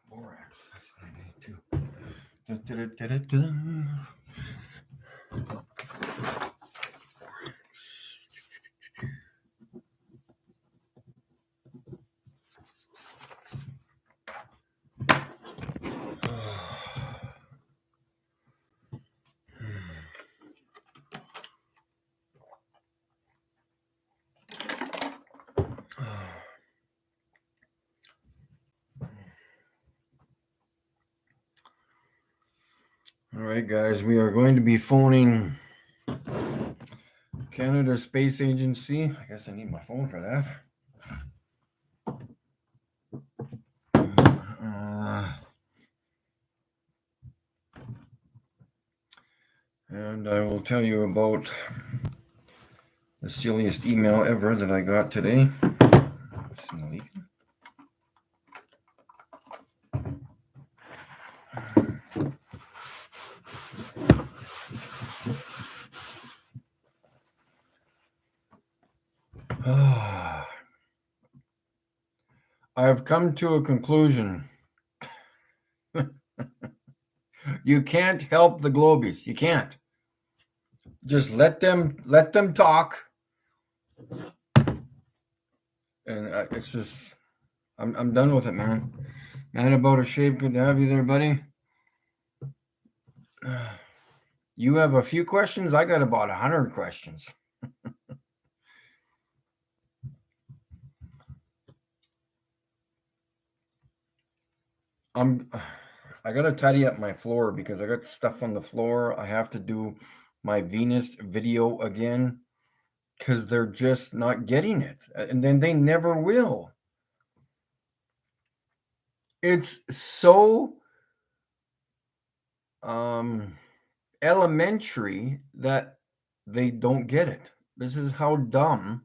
Borax. That's what I need too. Da-da-da-da-da. All right, guys, we are going to be phoning Canada Space Agency. I guess I need my phone for that. And I will tell you about the silliest email ever that I got today. I've come to a conclusion. You can't help the Globies. You can't. Just let them talk. And it's just, I'm done with it, man. Man about a shave. Good to have you there, buddy. You have a few questions. I got about 100 questions. I gotta tidy up my floor because I got stuff on the floor. I have to do my Venus video again because they're just not getting it, and then they never will. It's so elementary that they don't get it. This is how dumb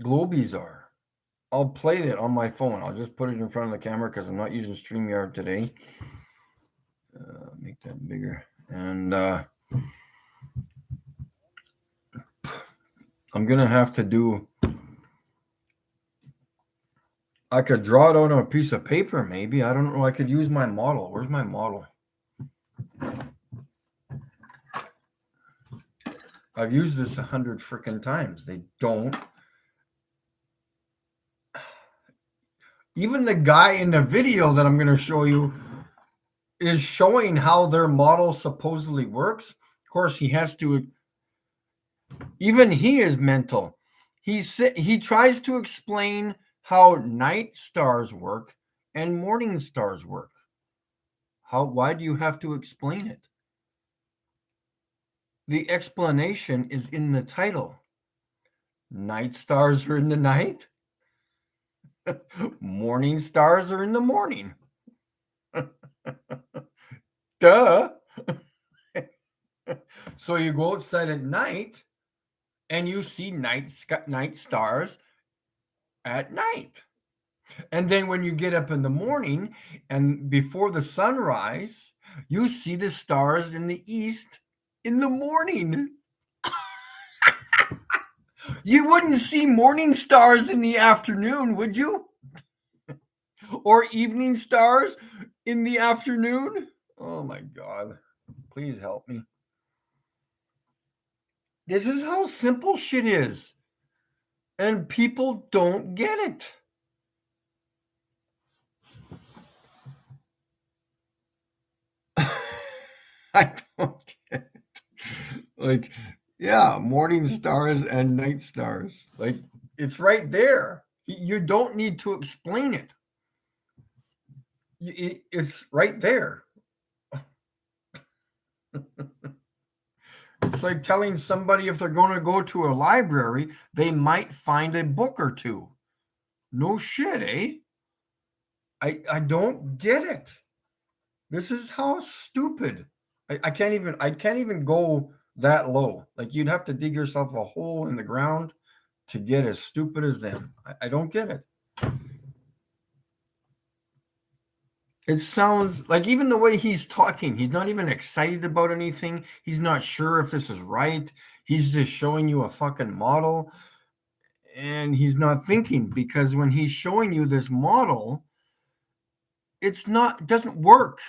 Globies are. I'll play it on my phone. I'll just put it in front of the camera because I'm not using StreamYard today. Make that bigger. And I'm going to have to do... I could draw it out on a piece of paper, maybe. I don't know. I could use my model. Where's my model? I've used this 100 freaking times. They don't. Even the guy in the video that I'm going to show you is showing how their model supposedly works. Of course, he has to. Even he is mental. He tries to explain how night stars work and morning stars work. Why do you have to explain it? The explanation is in the title. Night stars are in the night. Morning stars are in the morning. Duh. So you go outside at night and you see night stars at night. And then when you get up in the morning and before the sunrise, you see the stars in the east in the morning. You wouldn't see morning stars in the afternoon, would you? Or evening stars in the afternoon? Oh my God. Please help me. This is how simple shit is. And people don't get it. I don't get it. Like, yeah, morning stars and night stars. Like, it's right there. You don't need to explain it. It's right there. It's like telling somebody if they're going to go to a library, they might find a book or two. No shit, eh? I don't get it. This is how stupid. I can't even go that low. Like, you'd have to dig yourself a hole in the ground to get as stupid as them. I don't get it. It sounds like even the way he's talking, he's not even excited about anything. He's not sure if this is right. He's just showing you a fucking model and he's not thinking because when he's showing you this model, it doesn't work.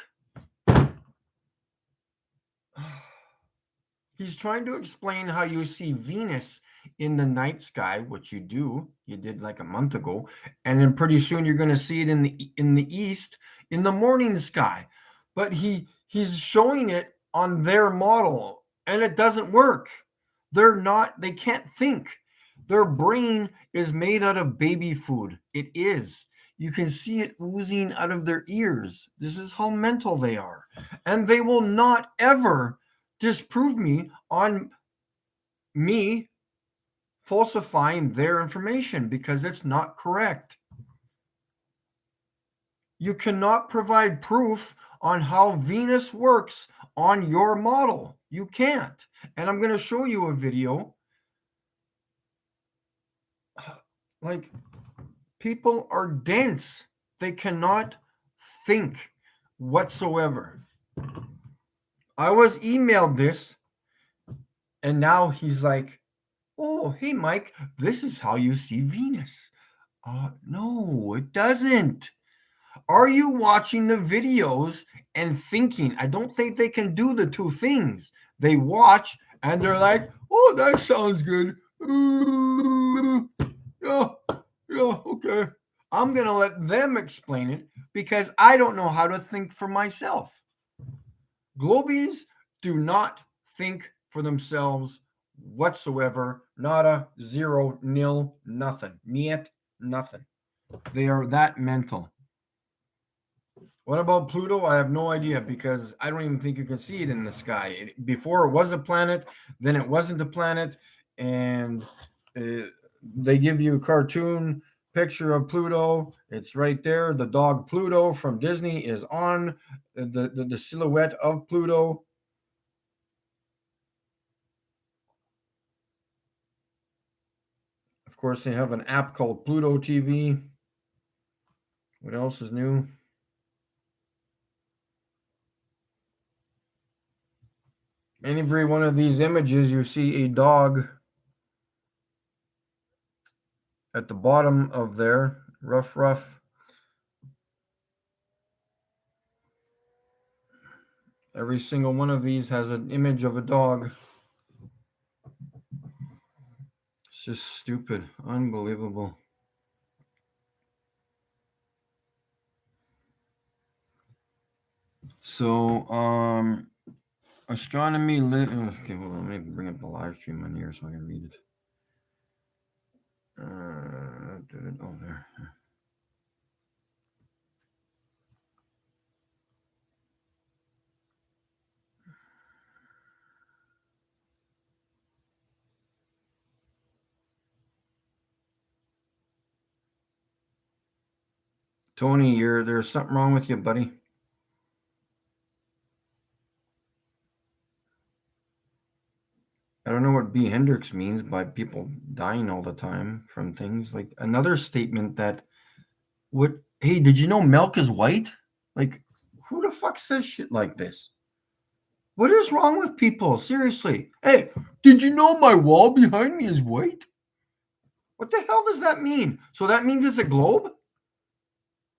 He's trying to explain how you see Venus in the night sky, which you do. You did like a month ago, and then pretty soon you're going to see it in the east in the morning sky. But he's showing it on their model, and it doesn't work. They can't think. Their brain is made out of baby food. It is. You can see it oozing out of their ears. This is how mental they are. And they will not ever disprove me on me falsifying their information because it's not correct. You cannot provide proof on how Venus works on your model. You can't. And I'm going to show you a video. Like, people are dense. They cannot think whatsoever. I was emailed this, and now he's like, oh, hey, Mike, this is how you see Venus. No, it doesn't. Are you watching the videos and thinking? I don't think they can do the two things. They watch and they're like, oh, that sounds good. Yeah, yeah, okay. I'm going to let them explain it because I don't know how to think for myself. Globies do not think for themselves whatsoever. Nada, zero, nil, nothing. Niet, nothing. They are that mental. What about Pluto? I have no idea because I don't even think you can see it in the sky. Before it was a planet, then it wasn't a planet, and they give you a cartoon picture of Pluto. It's right there. The dog Pluto from Disney is on the silhouette of Pluto. Of course, they have an app called Pluto TV. What else is new? Every one of these images, you see a dog at the bottom of there. Ruff, ruff. Every single one of these has an image of a dog. It's just stupid. Unbelievable. So, astronomy. Okay, well, let me bring up the live stream on here so I can read it. Oh, there. Tony, there's something wrong with you, buddy. I don't know what B. Hendricks means by people dying all the time from things. Like another statement that hey, did you know milk is white? Like, who the fuck says shit like this? What is wrong with people? Seriously. Hey, did you know my wall behind me is white? What the hell does that mean? So that means it's a globe?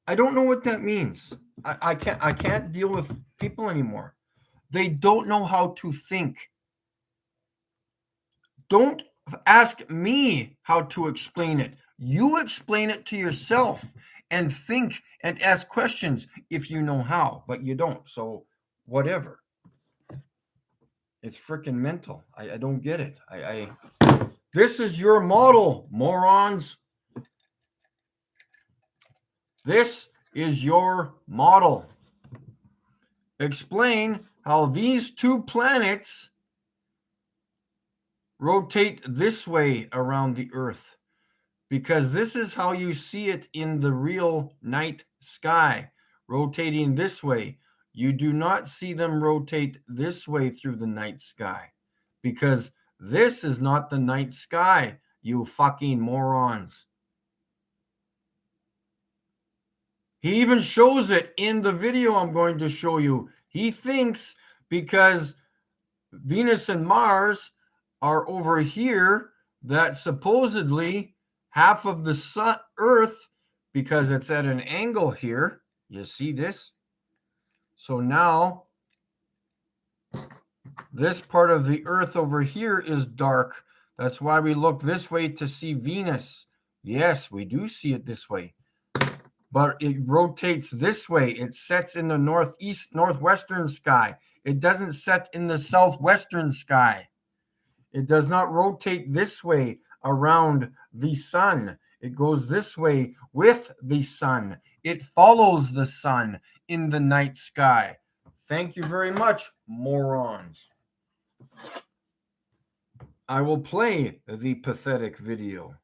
I don't know what that means. I can't deal with people anymore. They don't know how to think. Don't ask me how to explain it. You explain it to yourself and think and ask questions if you know how, but you don't. So whatever. It's freaking mental. I don't get it. This is your model, morons. This is your model. Explain how these two planets rotate this way around the Earth, because this is how you see it in the real night sky, rotating this way. You do not see them rotate this way through the night sky, because this is not the night sky, you fucking morons. He even shows it in the video I'm going to show you. He thinks because Venus and Mars are over here that supposedly half of the sun, Earth, because it's at an angle here. You see this? So now this part of the Earth over here is dark. That's why we look this way to see Venus. Yes, we do see it this way. But it rotates this way. It sets in the northwestern sky. It doesn't set in the southwestern sky. It does not rotate this way around the sun. It goes this way with the sun. It follows the sun in the night sky. Thank you very much, morons. I will play the pathetic video.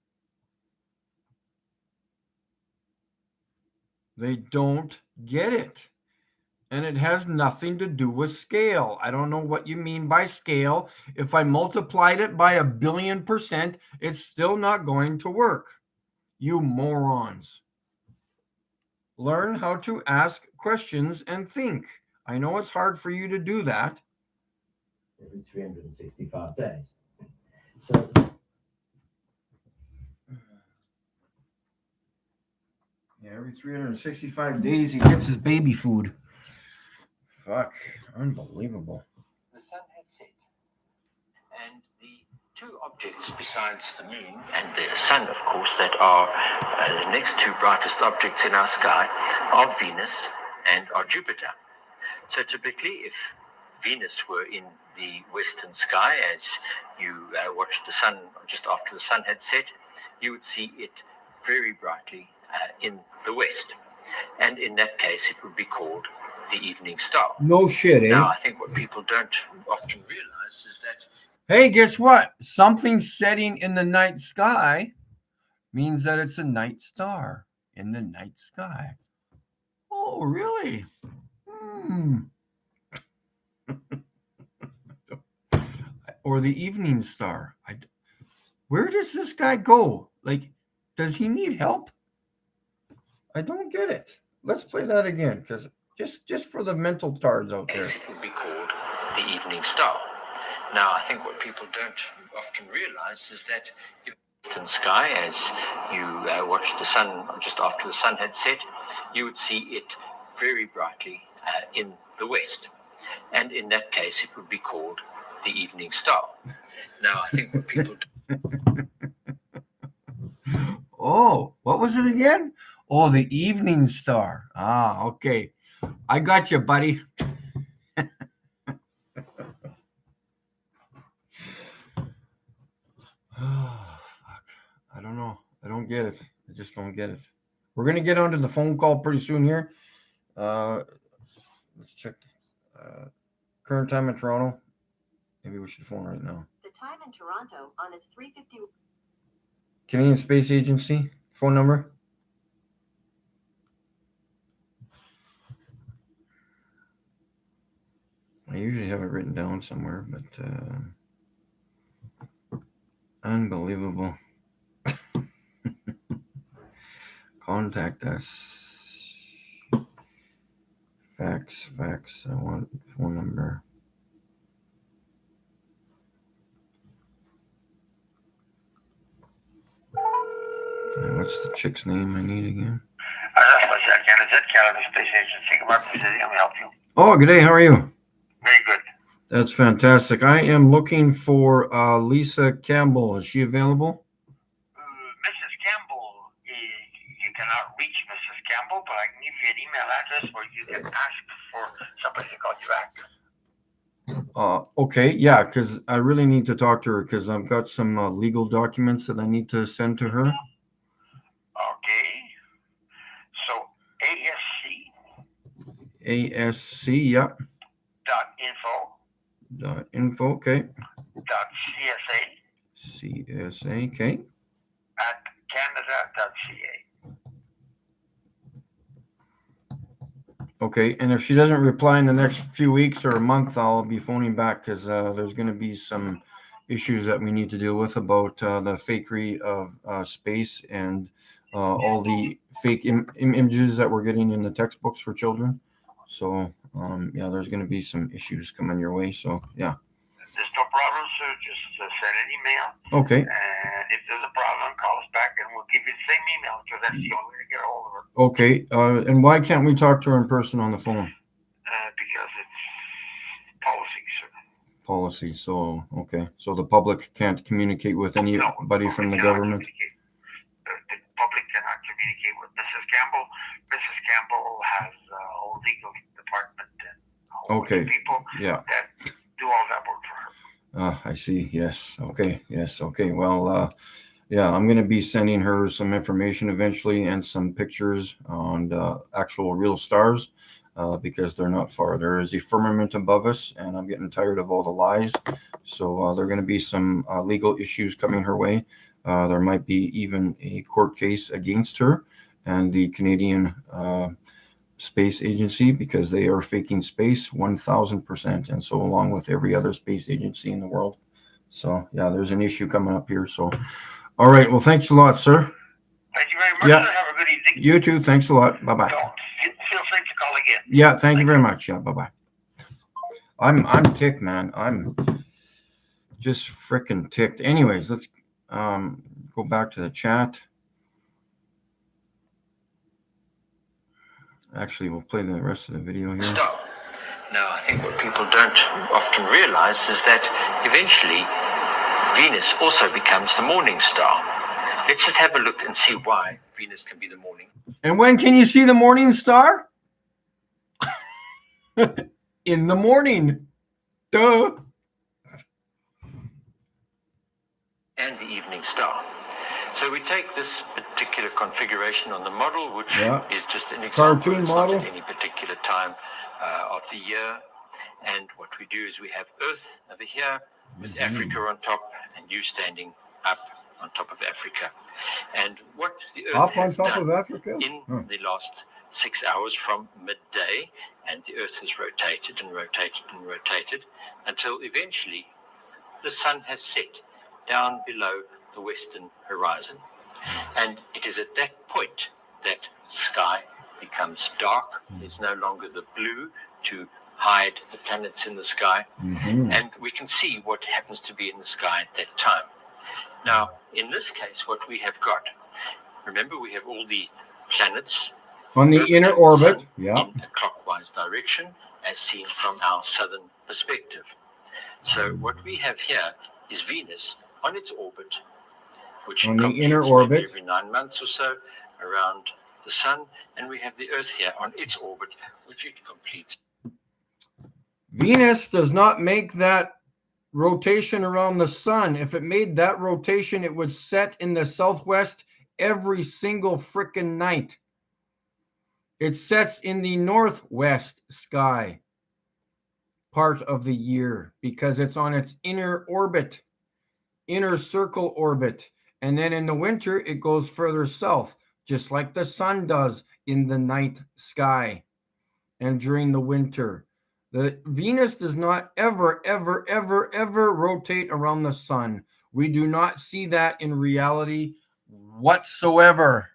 They don't get it. And it has nothing to do with scale. I don't know what you mean by scale. If I multiplied it by 1,000,000,000%, it's still not going to work. You morons. Learn how to ask questions and think. I know it's hard for you to do that. Every 365 days. So yeah, every 365 days he gets his baby food. Fuck, unbelievable. The sun has set, and the two objects besides the moon and the sun, of course, that are the next two brightest objects in our sky are Venus and are Jupiter. So typically, if Venus were in the western sky as you watched the sun just after the sun had set, you would see it very brightly in the west. And in that case, it would be called the evening star. No shit, eh? Now, I think what people don't often realize is that... Hey, guess what? Something setting in the night sky means that it's a night star in the night sky. Oh, really? Or the evening star. Where does this guy go? Like, does he need help? I don't get it. Let's play that again, because just for the mental tards out there. It would be called the evening star. Now, I think what people don't often realize is that in the western sky, as you watched the sun just after the sun had set, you would see it very brightly in the west. And in that case, it would be called the evening star. Now, I think what people... Oh, what was it again? Oh, the evening star. Ah, okay. I got you, buddy. Oh, fuck. I don't know. I don't get it. I just don't get it. We're going to get onto the phone call pretty soon here. Let's check. Current time in Toronto. Maybe we should phone right now. The time in Toronto on is 3:50. Canadian Space Agency. Phone number. I usually have it written down somewhere, but unbelievable. Contact us. Fax. I want phone number. What's the chick's name I need again? Canada Space Agency. Let me help you. Oh, good day. How are you? Very good. That's fantastic. I am looking for Lisa Campbell. Is she available? Mrs. Campbell, you cannot reach Mrs. Campbell, but I can give you an email address where you can ask for somebody to call you back. Okay, yeah, because I really need to talk to her because I've got some legal documents that I need to send to her. Okay. So ASC, yeah. .info, okay. .CSA, okay. at canada.ca. Okay, and if she doesn't reply in the next few weeks or a month, I'll be phoning back because there's going to be some issues that we need to deal with about the fakery of space and all the fake images that we're getting in the textbooks for children. So yeah, there's going to be some issues coming your way. So yeah. There's no problem, sir. Just send an email. Okay. And if there's a problem, call us back and we'll give you the same email because that's the only way to get a hold of her. Okay. And why can't we talk to her in person on the phone? Because it's policy, sir. Policy. So okay. So the public can't communicate with anybody from the government. The public cannot communicate with Mrs. Campbell. Mrs. Campbell has a whole legal department and a whole bunch of people Yeah. that do all that work for her. I see. Yes. Okay. Yes. Okay. Well, yeah, I'm going to be sending her some information eventually and some pictures on actual real stars because they're not far. There is a firmament above us, and I'm getting tired of all the lies. So there are going to be some legal issues coming her way. There might be even a court case against her and the Canadian Space Agency because they are faking space 1,000%, and so along with every other space agency in the world. So yeah, there's an issue coming up here. So all right, well, thanks a lot, sir. Thank you very much, Yeah. sir. Have a good evening. You too. Thanks a lot. Bye bye. Feel free to call again. Yeah, thank you very much. Yeah, bye bye. I'm ticked, man. I'm just freaking ticked. Anyways, let's go back to the chat. Actually, we'll play the rest of the video here. Star. Now, I think what people don't often realize is that eventually Venus also becomes the morning star. Let's just have a look and see why Venus can be the morning. And when can you see the morning star? In the morning. Duh. And the evening star. So we take this particular configuration on the model, which is just an example. Cartoon It's model. not at any particular time of the year. And what we do is we have Earth over here with Africa on top and you standing up on top of Africa. And what the Earth Up on has top done of Africa? in the last 6 hours from midday, and the Earth has rotated and rotated and rotated until eventually the sun has set down below the western horizon. And it is at that point that the sky becomes dark. There's no longer the blue to hide the planets in the sky. And we can see what happens to be in the sky at that time. Now, in this case, what we have got, remember we have all the planets on the inner orbit, in a clockwise direction as seen from our southern perspective. So what we have here is Venus on its orbit, which on the completes inner maybe orbit every 9 months or so around the sun, and we have the Earth here on its orbit, which it completes. Venus does not make that rotation around the sun. If it made that rotation, it would set in the southwest every single freaking night. It sets in the northwest sky part of the year because it's on its inner orbit, inner circle orbit. And then in the winter, it goes further south, just like the sun does in the night sky and during the winter. The Venus does not ever rotate around the sun. We do not see that in reality whatsoever.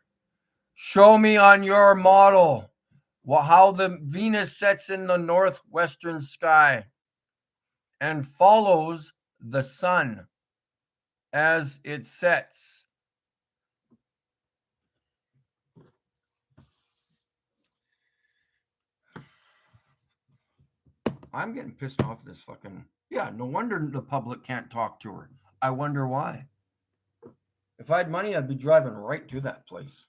Show me on your model how the Venus sets in the northwestern sky and follows the sun as it sets. I'm getting pissed off this fucking... Yeah, no wonder the public can't talk to her. I wonder why. If I had money, I'd be driving right to that place.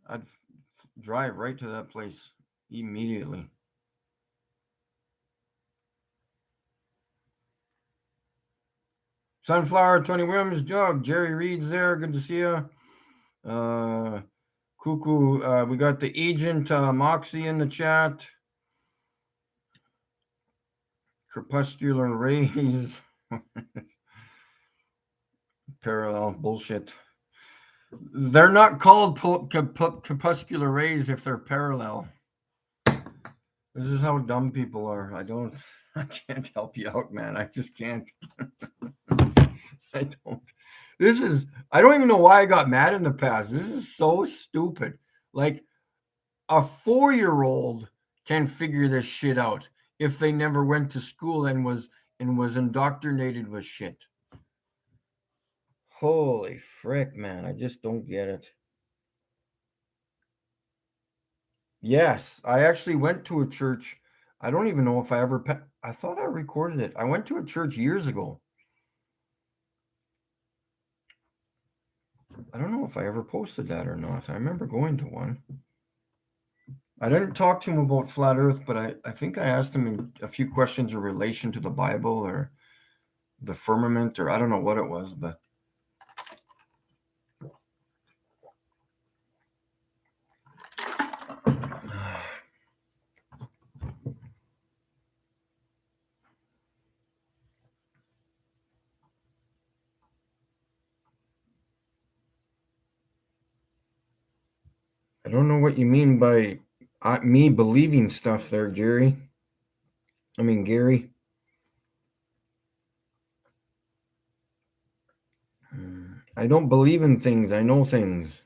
I'd drive right to that place immediately. Sunflower, Tony Williams, Doug, Jerry Reed's there. Good to see you. Cuckoo, we got the agent Moxie in the chat. Crepuscular rays. Parallel bullshit. They're not called crepuscular rays if they're parallel. This is how dumb people are. I can't help you out, man. I just can't. I don't. This is, I don't even know why I got mad in the past. This is so stupid. Like, a 4-year-old can figure this shit out if they never went to school and was indoctrinated with shit. Holy frick, man. I just don't get it. Yes, I actually went to a church. I don't even know if I ever I thought I recorded it. I went to a church years ago. I don't know if I ever posted that or not. I remember going to one. I didn't talk to him about flat earth, but I think I asked him a few questions in relation to the Bible or the firmament, or I don't know what it was, but I don't know what you mean by me believing stuff there, Jerry. I mean, Gary. I don't believe in things. I know things.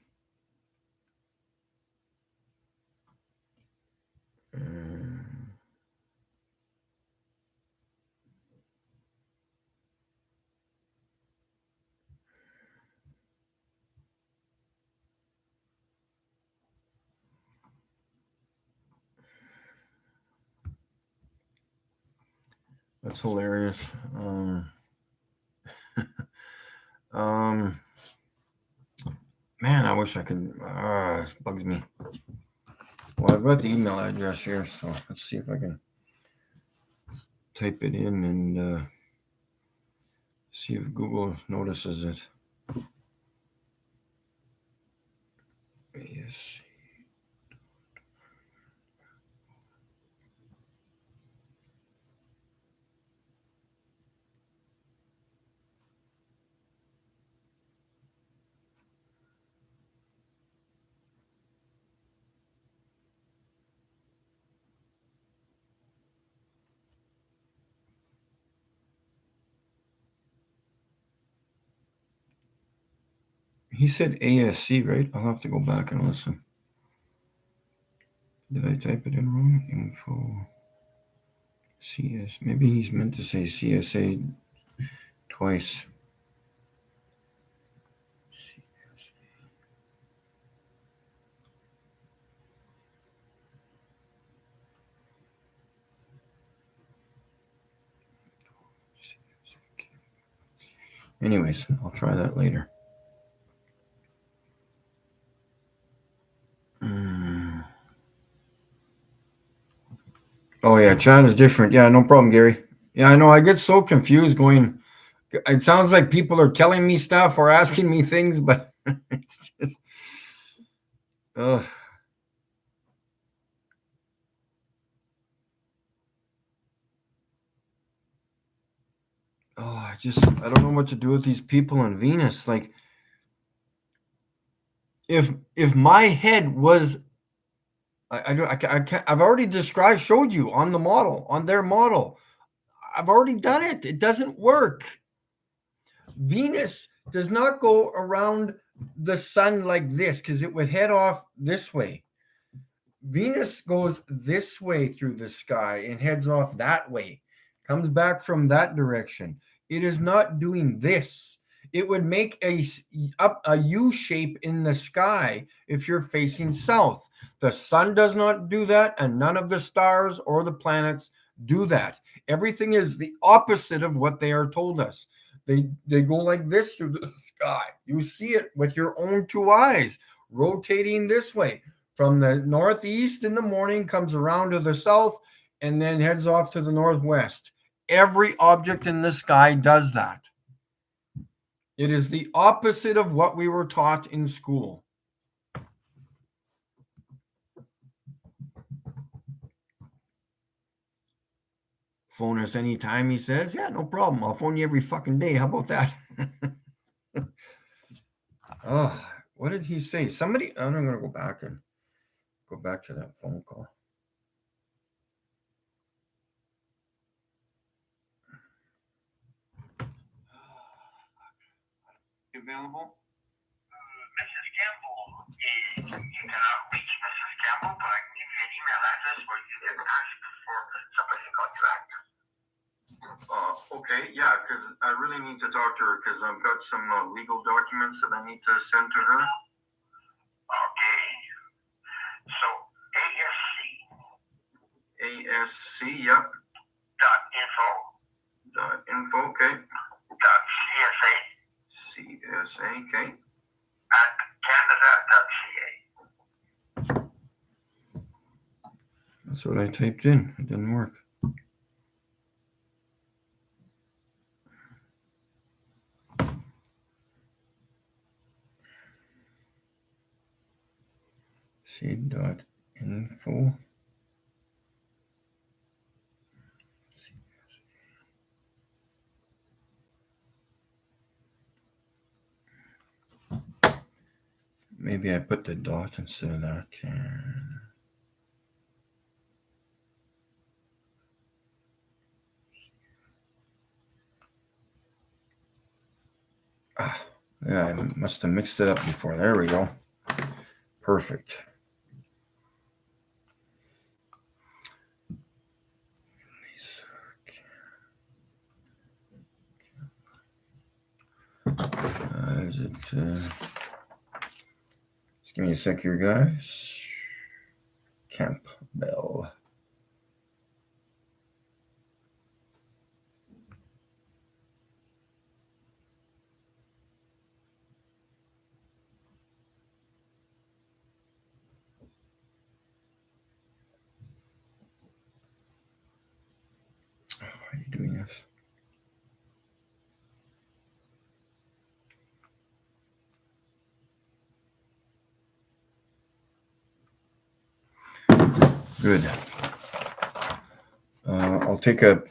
That's hilarious. Man, I wish I could. This bugs me. Well, I've got the email address here, so let's see if I can type it in and see if Google notices it. Yes. He said ASC, right? I'll have to go back and listen. Did I type it in wrong? Info CS. Maybe he's meant to say CSA twice. Anyways, I'll try that later. Oh yeah, chat is different. Yeah, no problem, Gary. Yeah, I know. I get so confused going. It sounds like people are telling me stuff or asking me things, but it's just. Oh, I don't know what to do with these people on Venus. Like, if my head was, I've already showed you on the model, on their model. I've already done it. It doesn't work. Venus does not go around the sun like this because it would head off this way. Venus goes this way through the sky and heads off that way, comes back from that direction. It is not doing this. It would make a U shape in the sky if you're facing south. The sun does not do that, and none of the stars or the planets do that. Everything is the opposite of what they are told us. They go like this through the sky. You see it with your own two eyes, rotating this way from the northeast in the morning, comes around to the south, and then heads off to the northwest. Every object in the sky does that. It is the opposite of what we were taught in school. Phone us anytime, he says. Yeah, no problem. I'll phone you every fucking day. How about that? Oh, what did he say? Somebody, I'm going to go back to that phone call. available? Mrs. Campbell, you cannot reach Mrs. Campbell, but I can give you an email address where you can ask for somebody to call you back. Okay, yeah, because I really need to talk to her because I've got some legal documents that I need to send to her. Okay. So ASC, yep. ASC.info. Okay. .CSA CSA, okay. at canada.ca. That's what I typed in. It didn't work. C.info. Maybe I put the dot instead of that. Yeah, I must have mixed it up before. There we go. Perfect. Is it? Just give me a sec here, guys. Campbell. Why are you doing this? Good. I'll take a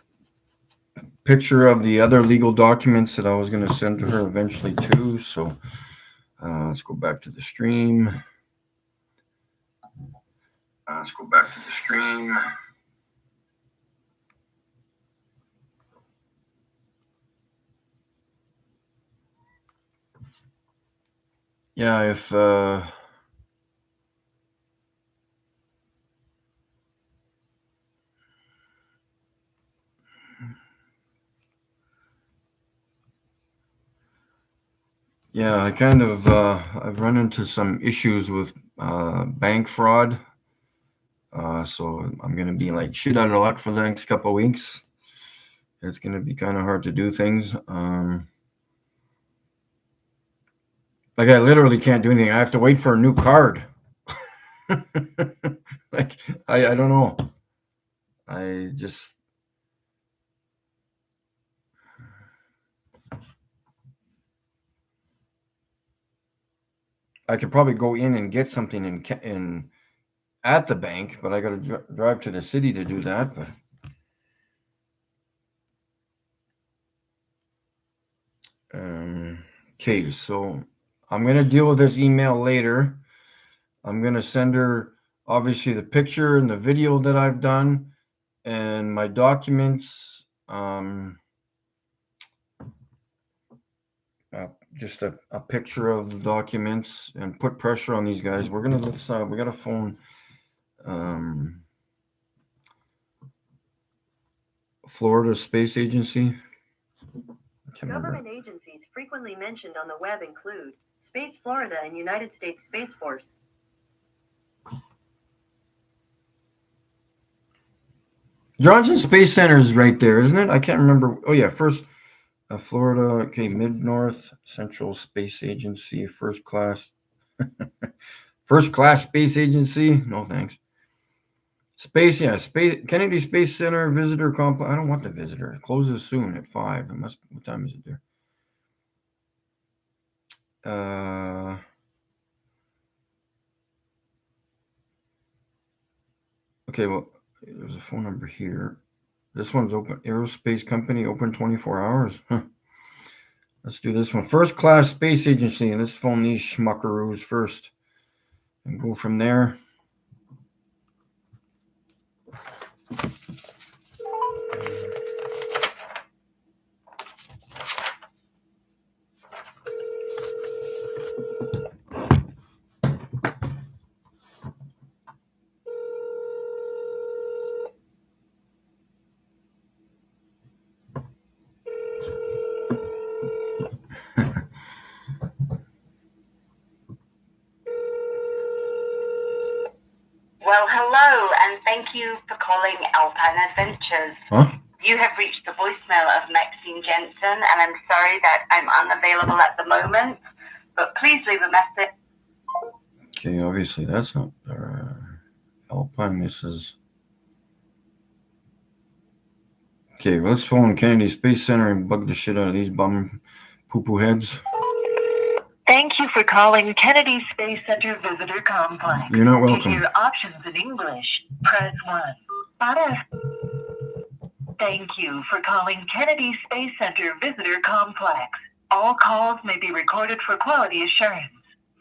picture of the other legal documents that I was going to send to her eventually too. So let's go back to the stream. Yeah, if yeah, I kind of I've run into some issues with bank fraud. So I'm going to be like shit out of luck for the next couple of weeks. It's going to be kind of hard to do things. Like I literally can't do anything. I have to wait for a new card. Like I don't know. I could probably go in and get something in at the bank, but I got to drive to the city to do that. But okay, so I'm gonna deal with this email later. I'm gonna send her obviously the picture and the video that I've done and my documents. Just a picture of the documents and put pressure on these guys. We're gonna we got a phone. Florida Space Agency. Government agencies frequently mentioned on the web include Space Florida and United States Space Force. Johnson Space Center is right there, isn't it? I can't remember. Oh yeah, first Florida. Okay, Mid North Central Space Agency, first class. First class Space Agency. No thanks. Space, yeah, Space Kennedy Space Center visitor complex. I don't want the visitor. It closes soon at 5. It must. What time is it there? Okay, well, there's a phone number here. This one's open. Aerospace Company, open 24 hours. Huh. Let's do this one. First class Space Agency. Let's phone these schmuckaroos first and go from there. you for calling Alpine Adventures. Huh? You have reached the voicemail of Maxine Jensen, and I'm sorry that I'm unavailable at the moment, but please leave a message. Okay, obviously that's not Alpine. This is. Okay, let's phone Kennedy Space Center and bug the shit out of these bum poo-poo heads. Thank you for calling Kennedy Space Center Visitor Complex. You're not To welcome. hear options in English, press 1. Para. Thank you for calling Kennedy Space Center Visitor Complex. All calls may be recorded for quality assurance.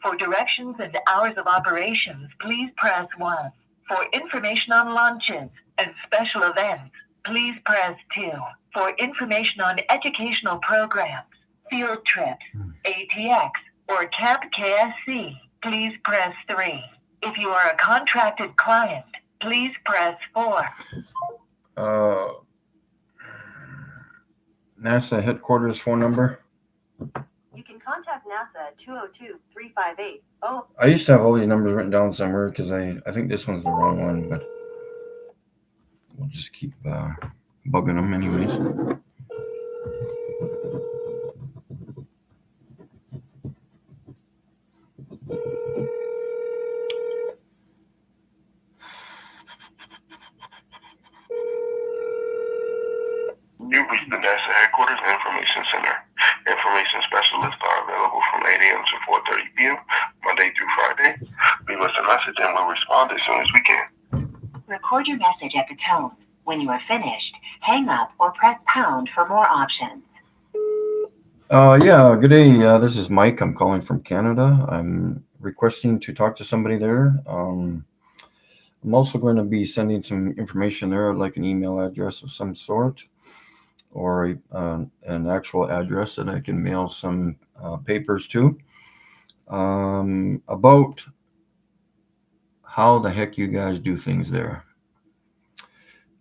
For directions and hours of operations, please press 1. For information on launches and special events, please press 2. For information on educational programs, field trips, ATX, or Camp KSC, please press 3. If you are a contracted client, please press 4. NASA headquarters phone number. You can contact NASA at 202-358. Oh, I used to have all these numbers written down somewhere because I think this one's the wrong one, but we'll just keep bugging them anyways. You've reached the NASA Headquarters Information Center. Information specialists are available from 8 a.m. to 4:30 p.m. Monday through Friday. Leave us a message and we'll respond as soon as we can. Record your message at the tone. When you are finished, hang up or press pound for more options. Yeah, good day. This is Mike. I'm calling from Canada. I'm requesting to talk to somebody there. I'm also going to be sending some information there, like an email address of some sort, or an actual address that I can mail some papers to, about how the heck you guys do things there.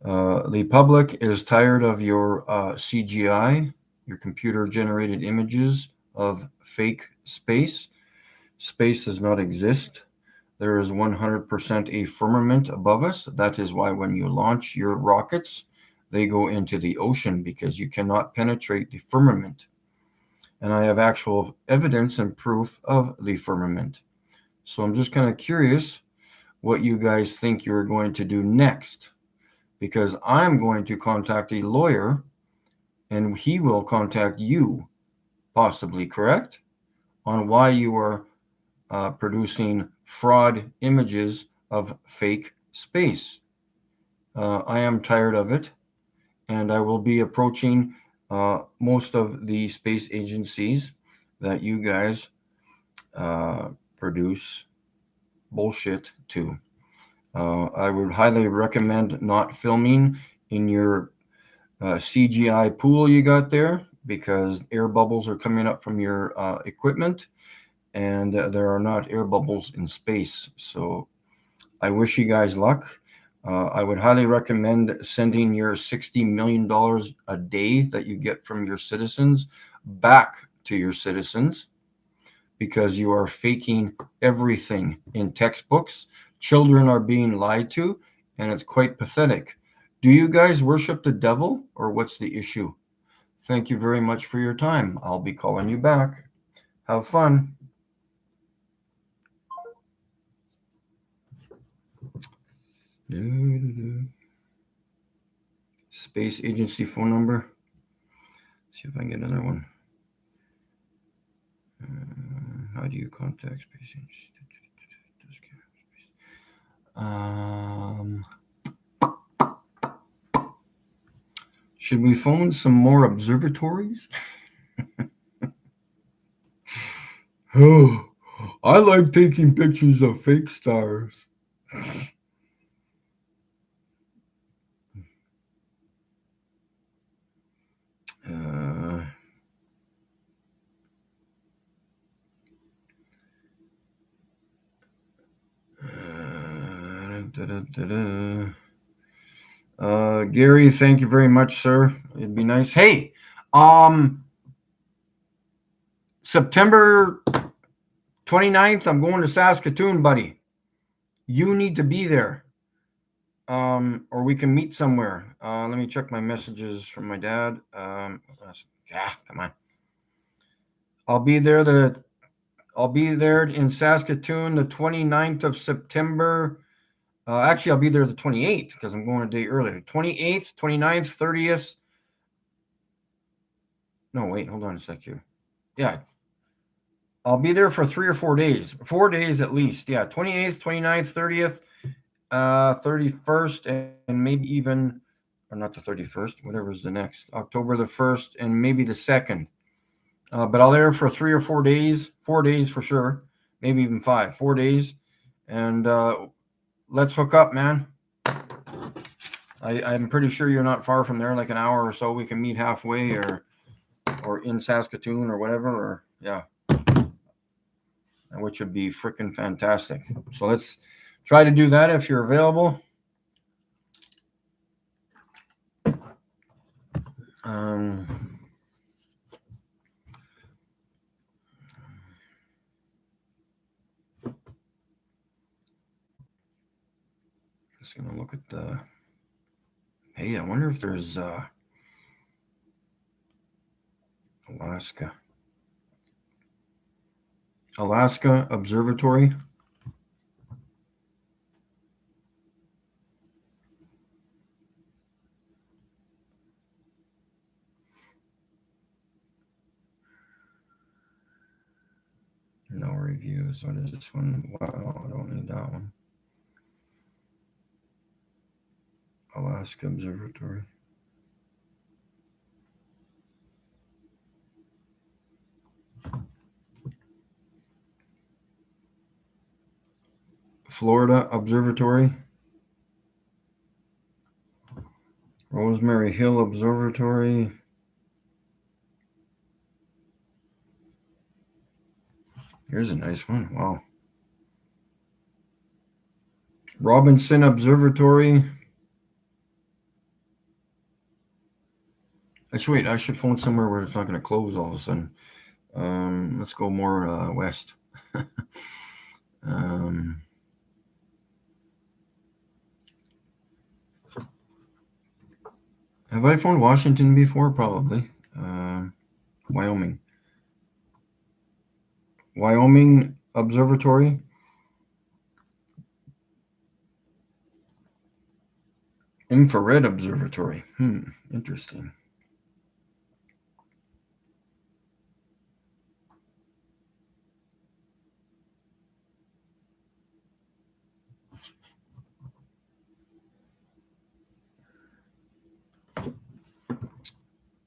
The public is tired of your CGI, your computer-generated images of fake space. Space does not exist. There is 100% a firmament above us. That is why when you launch your rockets, they go into the ocean, because you cannot penetrate the firmament. And I have actual evidence and proof of the firmament. So I'm just kind of curious what you guys think you're going to do next, because I'm going to contact a lawyer and he will contact you, possibly, correct, on why you are producing fraud images of fake space. I am tired of it. And I will be approaching most of the space agencies that you guys produce bullshit to. I would highly recommend not filming in your CGI pool you got there, because air bubbles are coming up from your equipment, and there are not air bubbles in space. So I wish you guys luck. I would highly recommend sending your $60 million a day that you get from your citizens back to your citizens, because you are faking everything in textbooks. Children are being lied to, and it's quite pathetic. Do you guys worship the devil, or what's the issue? Thank you very much for your time. I'll be calling you back. Have fun. Space agency phone number. See if I can get another one. How do you contact space agency? Should we phone some more observatories? Oh, I like taking pictures of fake stars. Gary, thank you very much, sir. It'd be nice. Hey, September 29th, I'm going to Saskatoon, buddy. You need to be there. or we can meet somewhere. Let me check my messages from my dad. Come on. I'll be there in Saskatoon the 29th of September. Actually, I'll be there the 28th because I'm going a day earlier. 28th, 29th, 30th. No, wait, hold on a sec here. Yeah. I'll be there for 3 or 4 days. 4 days at least. Yeah, 28th, 29th, 30th, 31st, and maybe even, or not the 31st, whatever's the next, October the 1st, and maybe the 2nd. But I'll there for 3 or 4 days, 4 days for sure, maybe even 5, 4 days. And let's hook up, man. I'm pretty sure you're not far from there, like an hour or so. We can meet halfway or in Saskatoon or whatever, or yeah. Which would be freaking fantastic. So let's try to do that if you're available. Just gonna look at the. Hey, I wonder if there's Alaska Observatory. No reviews. What is this one? Wow, I don't need that one. Alaska Observatory. Florida Observatory. Rosemary Hill Observatory. Here's a nice one. Wow. Robinson Observatory. Actually, wait, I should phone somewhere where it's not going to close all of a sudden. Let's go more west. Have I phoned Washington before? Probably. Wyoming. Wyoming Observatory. Infrared Observatory. Interesting.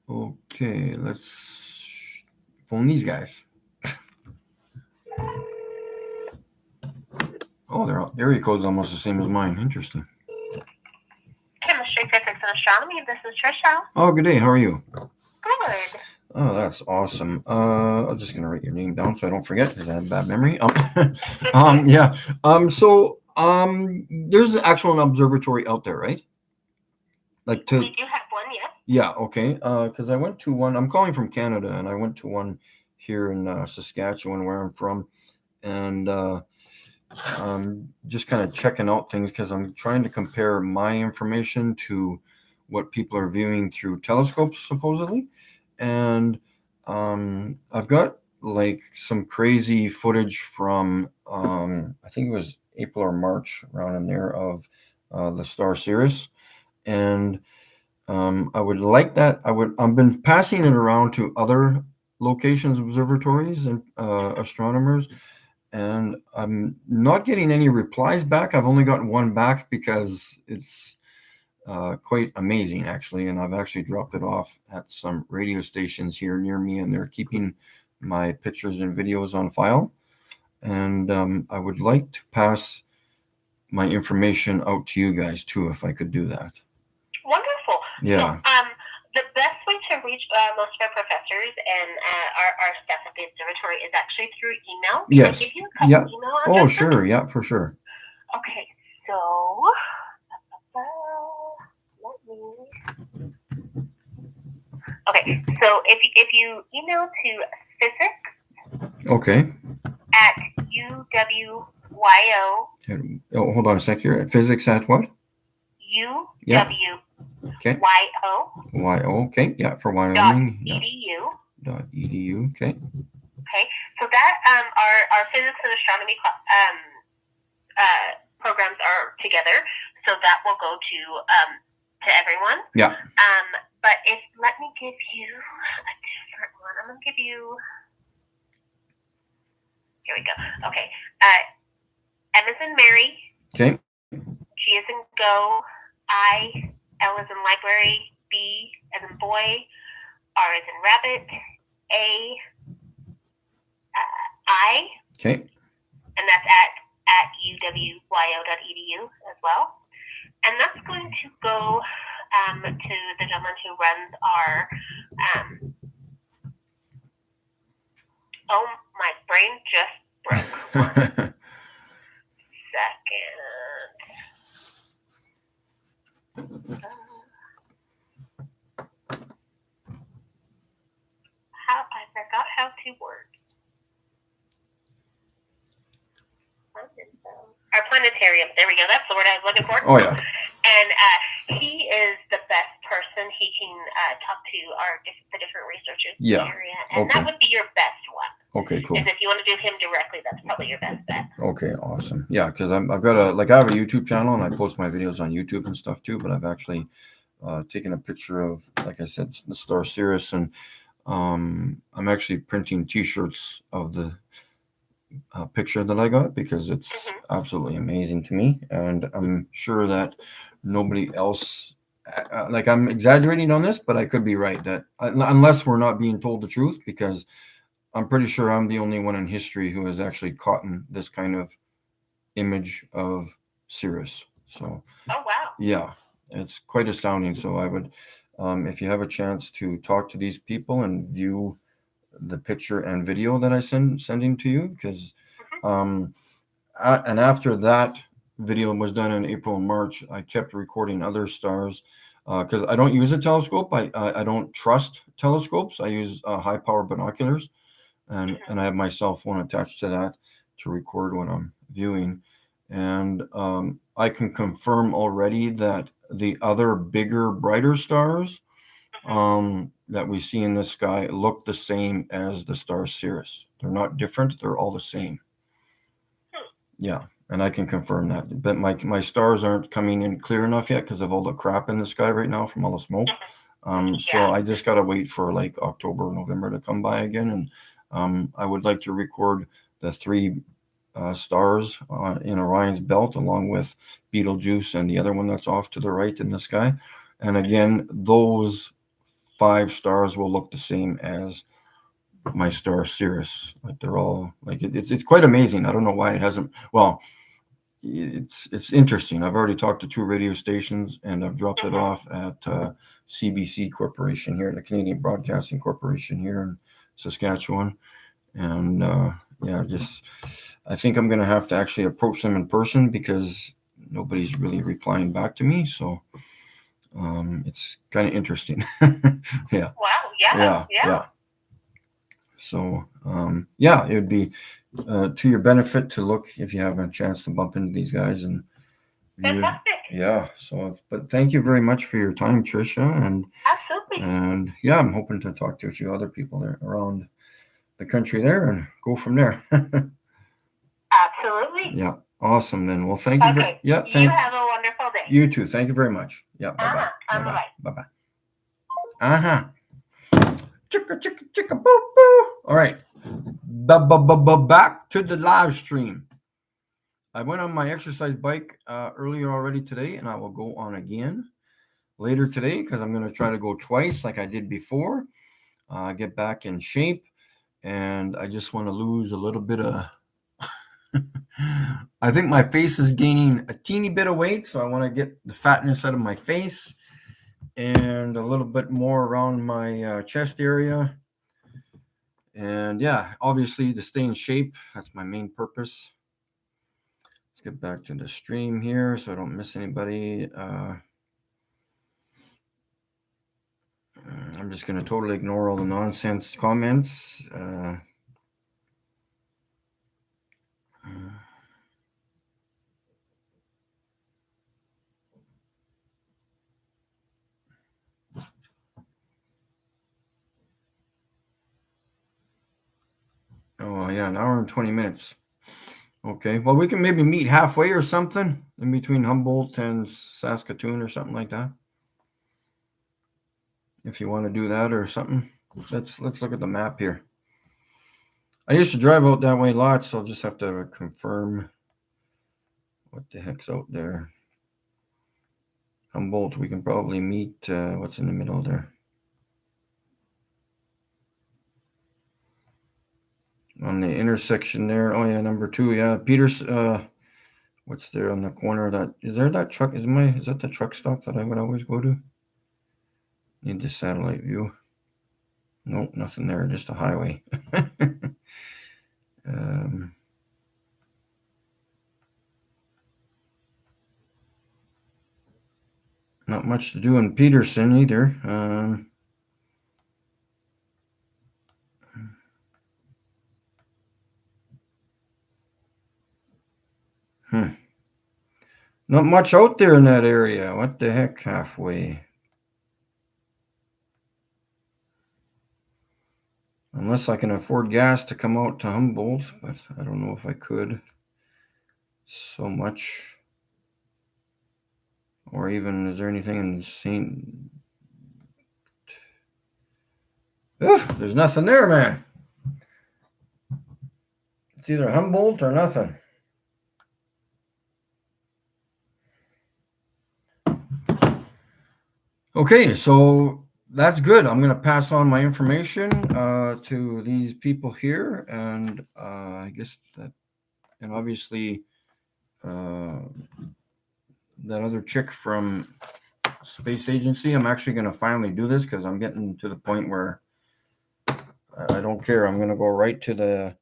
Okay, let's phone these guys. Oh, their area code's almost the same as mine. Interesting. Chemistry, physics, and astronomy. This is Trisha. Oh, good day. How are you? Good. Oh, that's awesome. I'm just gonna write your name down so I don't forget because I have bad memory. Yeah. So there's an actual observatory out there, right? Like to. We do have one, yes. Yeah. Okay. Because I went to one. I'm calling from Canada, and I went to one here in Saskatchewan, where I'm from, and just kind of checking out things because I'm trying to compare my information to what people are viewing through telescopes, supposedly. And I've got like some crazy footage from I think it was April or March, around in there, of the star Sirius, and I would like that. I've been passing it around to other locations, observatories, and astronomers, and I'm not getting any replies back. I've only gotten one back because it's quite amazing, actually, and I've actually dropped it off at some radio stations here near me, and they're keeping my pictures and videos on file. And I would like to pass my information out to you guys too, if I could do that. Wonderful. Yeah. So, the best way to reach most of our professors and our staff at the observatory is actually through email. Can Yes. I give you a couple Yeah. email Oh, addresses? sure. Yeah, for sure. Okay, so Okay, so if you email to physics Okay. at UWYO Oh, hold on a sec here. Physics at what? UWYO Okay. Okay. Yeah, for Wyoming. Yeah. .edu. .edu. Okay. Okay, so that our physics and astronomy programs are together, so that will go to everyone. Yeah. But let me give you a different one. I'm gonna give you. Here we go. Okay. M as in Mary. Okay. G as in go. L as in library. B as in boy. R as in rabbit. A. I. Okay. And that's at uwyo.edu as well. And that's going to go to the gentleman who runs our. Oh, my brain just broke. 1 second. I forgot how to work. Our planetarium. There we go. That's the word I was looking for. Oh, yeah. And he is the best person. He can talk to the different researchers in the area. And that would be your best one. Okay, cool. Because if you want to do him directly, that's probably your best bet. Okay, awesome. Yeah, because I've got I have a YouTube channel and I post my videos on YouTube and stuff too, but I've actually taken a picture of, like I said, the star Sirius, and I'm actually printing t-shirts of the picture that I got because it's absolutely amazing to me, and I'm sure that nobody else like I'm exaggerating on this, but I could be right that unless we're not being told the truth, because I'm pretty sure I'm the only one in history who has actually caught this kind of image of Sirius. So oh wow, yeah, it's quite astounding. So I would if you have a chance to talk to these people and view the picture and video that I sending to you, because and after that video was done in April and March, I kept recording other stars because I don't use a telescope. I don't trust telescopes. I use high power binoculars, and I have my cell phone attached to that to record when I'm viewing. And I can confirm already that the other bigger, brighter stars that we see in the sky look the same as the star Sirius. They're not different. They're all the same. Yeah, and I can confirm that. But my stars aren't coming in clear enough yet because of all the crap in the sky right now from all the smoke. So I just got to wait for like October, November to come by again. And I would like to record the 3 stars in Orion's belt, along with Betelgeuse and the other one that's off to the right in the sky. And again, those 5 stars will look the same as my star Sirius. Like they're all like it's quite amazing. I don't know why it hasn't. Well, it's interesting. I've already talked to 2 radio stations, and I've dropped it off at CBC Corporation here, the Canadian Broadcasting Corporation here in Saskatchewan. And I think I'm going to have to actually approach them in person because nobody's really replying back to me. So it's kind of interesting. Yeah. Wow. Yeah. So it would be to your benefit to look if you have a chance to bump into these guys and fantastic. Yeah. So, but thank you very much for your time, Tricia, and absolutely. And yeah, I'm hoping to talk to a few other people there around the country there and go from there. Absolutely. Yeah. Awesome. Then. Well, thank you. Okay. You have a wonderful day. You too. Thank you very much. Yeah. Bye bye. Bye bye. Chicka chicka chicka boo boo. All right. Back to the live stream. I went on my exercise bike earlier already today, and I will go on again later today because I'm going to try to go twice like I did before. Get back in shape, and I just want to lose a little bit of. I think my face is gaining a teeny bit of weight, so I want to get the fatness out of my face and a little bit more around my chest area. And yeah, obviously to stay in shape, that's my main purpose. Let's get back to the stream here so I don't miss anybody. I'm just going to totally ignore all the nonsense comments. Oh, yeah, an hour and 20 minutes. Okay, well, we can maybe meet halfway or something in between Humboldt and Saskatoon or something like that. If you want to do that or something. Let's look at the map here. I used to drive out that way a lot, so I'll just have to confirm what the heck's out there. Humboldt, we can probably meet, what's in the middle there? On the intersection there. Oh yeah, number 2. Yeah, Peters. What's there on the corner of that? Is there that truck? Is that the truck stop that I would always go to? Need the satellite view. Nope, nothing there. Just a highway. Not much to do in Peterson either. Not much out there in that area. What the heck, halfway? Unless I can afford gas to come out to Humboldt, but I don't know if I could so much. Or even, is there anything in St. There's nothing there, man. It's either Humboldt or nothing. Okay, so that's good. I'm going to pass on my information to these people here, and I guess that, and obviously that other chick from Space Agency. I'm actually going to finally do this because I'm getting to the point where I don't care. I'm going to go right to the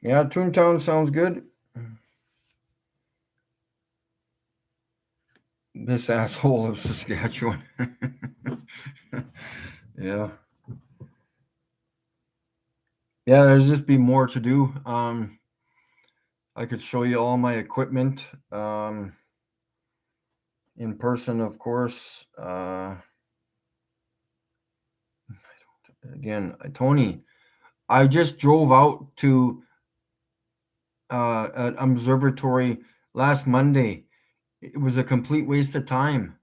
yeah, Toontown sounds good. This asshole of Saskatchewan. Yeah. Yeah, there's just be more to do. I could show you all my equipment in person, of course. Again, Tony, I just drove out to an observatory last Monday. It was a complete waste of time.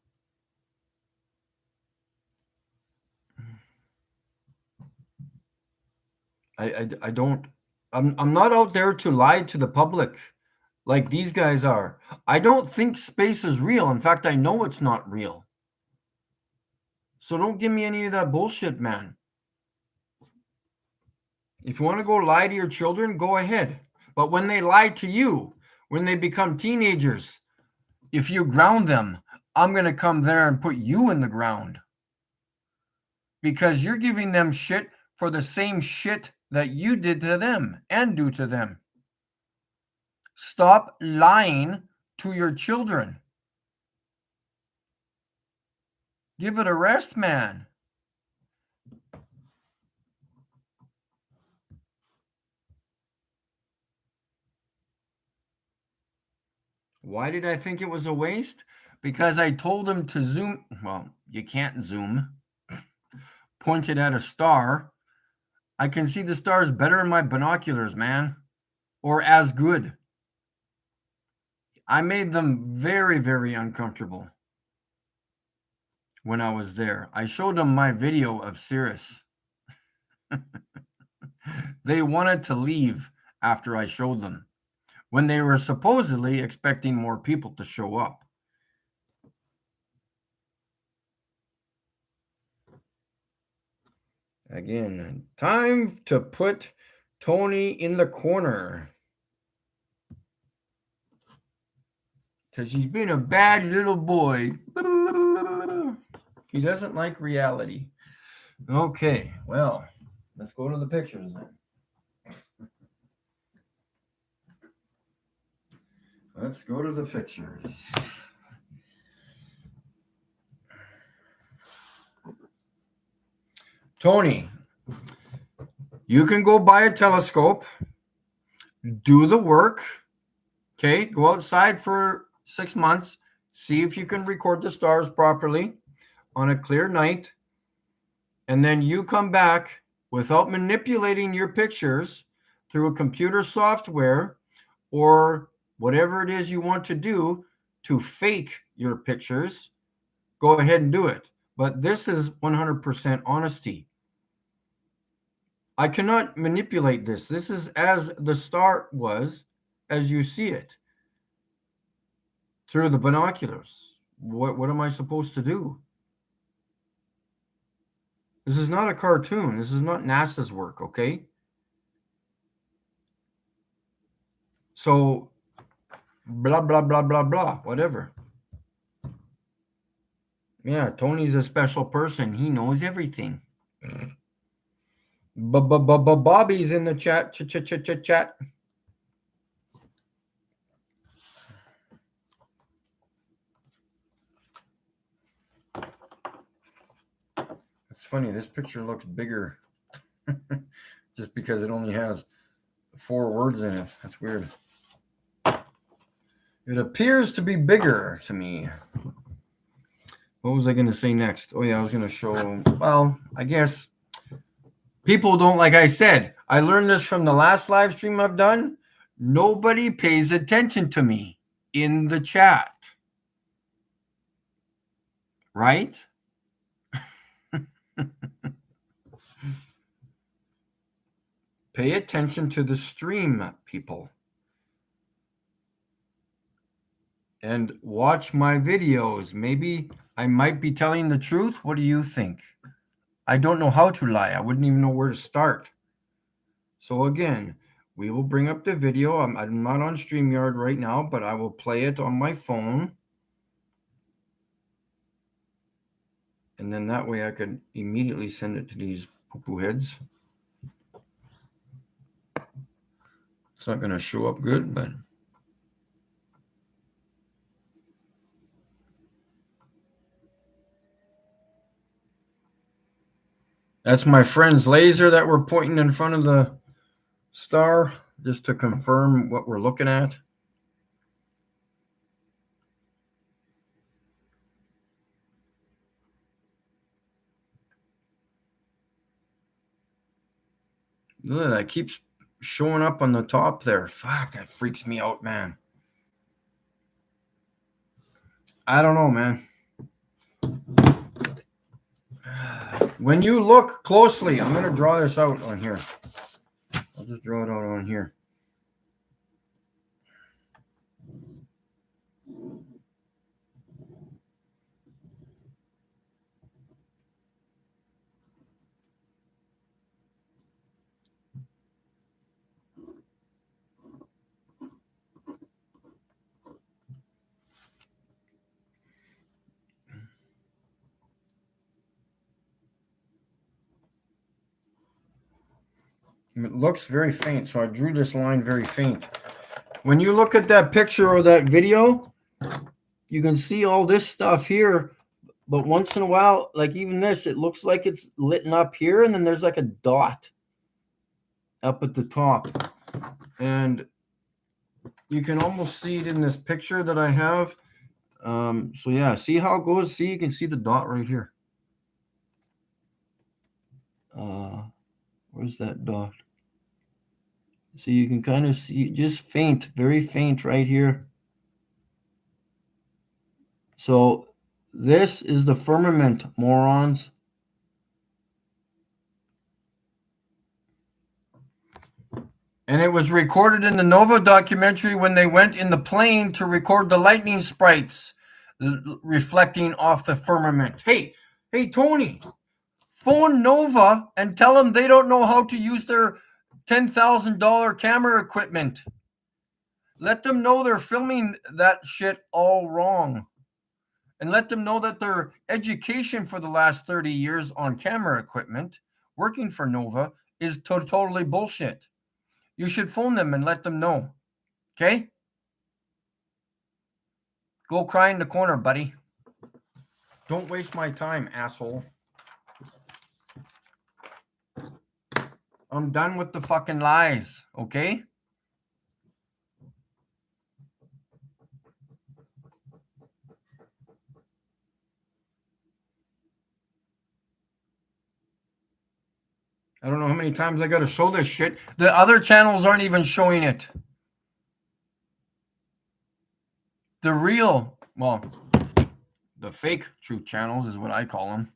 I don't. I'm not out there to lie to the public like these guys are. I don't think space is real. In fact, I know it's not real. So don't give me any of that bullshit, man. If you want to go lie to your children, go ahead. But when they lie to you, when they become teenagers, if you ground them, I'm going to come there and put you in the ground. Because you're giving them shit for the same shit that you did to them and do to them. Stop lying to your children. Give it a rest, man. Why did I think it was a waste? Because I told him to zoom. Well, you can't zoom. Pointed at a star. I can see the stars better in my binoculars, man. Or as good. I made them very, very uncomfortable when I was there. I showed them my video of Cirrus. They wanted to leave after I showed them, when they were supposedly expecting more people to show up. Again, time to put Tony in the corner. Because he's been a bad little boy. He doesn't like reality. Okay, well, let's go to the pictures then. Let's go to the pictures. Tony, you can go buy a telescope, do the work, Okay, go outside for 6 months. See if you can record the stars properly on a clear night. And then you come back without manipulating your pictures through a computer software or whatever it is you want to do to fake your pictures. Go ahead and do it. But this is 100% honesty. I cannot manipulate this. This is as the star was, as you see it through the binoculars. What am I supposed to do? This is not a cartoon. This is not NASA's work, okay? So, blah, blah, blah, blah, blah, whatever. Yeah, Tony's a special person. He knows everything. Bobby's in the chat. Chat. It's funny. This picture looks bigger just because it only has 4 words in it. That's weird. It appears to be bigger to me. What was I going to say next? Oh, yeah, I was going to show. Well, I guess people don't, like I said, I learned this from the last live stream I've done. Nobody pays attention to me in the chat. Right? Pay attention to the stream, people. And watch my videos. Maybe I might be telling the truth. What do you think? I don't know how to lie. I wouldn't even know where to start. So again, we will bring up the video. I'm not on StreamYard right now, but I will play it on my phone. And then that way I could immediately send it to these poo-poo heads. It's not going to show up good, but... That's my friend's laser that we're pointing in front of the star, just to confirm what we're looking at. Look, that keeps showing up on the top there. Fuck, that freaks me out, man. I don't know, man. When you look closely, I'm going to draw this out on here. I'll just draw it out on here. It looks very faint, so I drew this line very faint. When you look at that picture or that video, you can see all this stuff here, but once in a while, like even this, it looks like it's lit up here, and then there's like a dot up at the top. And you can almost see it in this picture that I have. So yeah, see how it goes? See, you can see the dot right here. Where's that dot? So you can kind of see just faint, very faint right here. So this is the firmament, morons. And it was recorded in the Nova documentary when they went in the plane to record the lightning sprites reflecting off the firmament. Hey, Tony, phone Nova and tell them they don't know how to use their $10,000 camera equipment. Let them know they're filming that shit all wrong. And let them know that their education for the last 30 years on camera equipment, working for Nova, is totally bullshit. You should phone them and let them know. Okay? Go cry in the corner, buddy. Don't waste my time, asshole. I'm done with the fucking lies, okay? I don't know how many times I got to show this shit. The other channels aren't even showing it. The real, well, the fake truth channels is what I call them.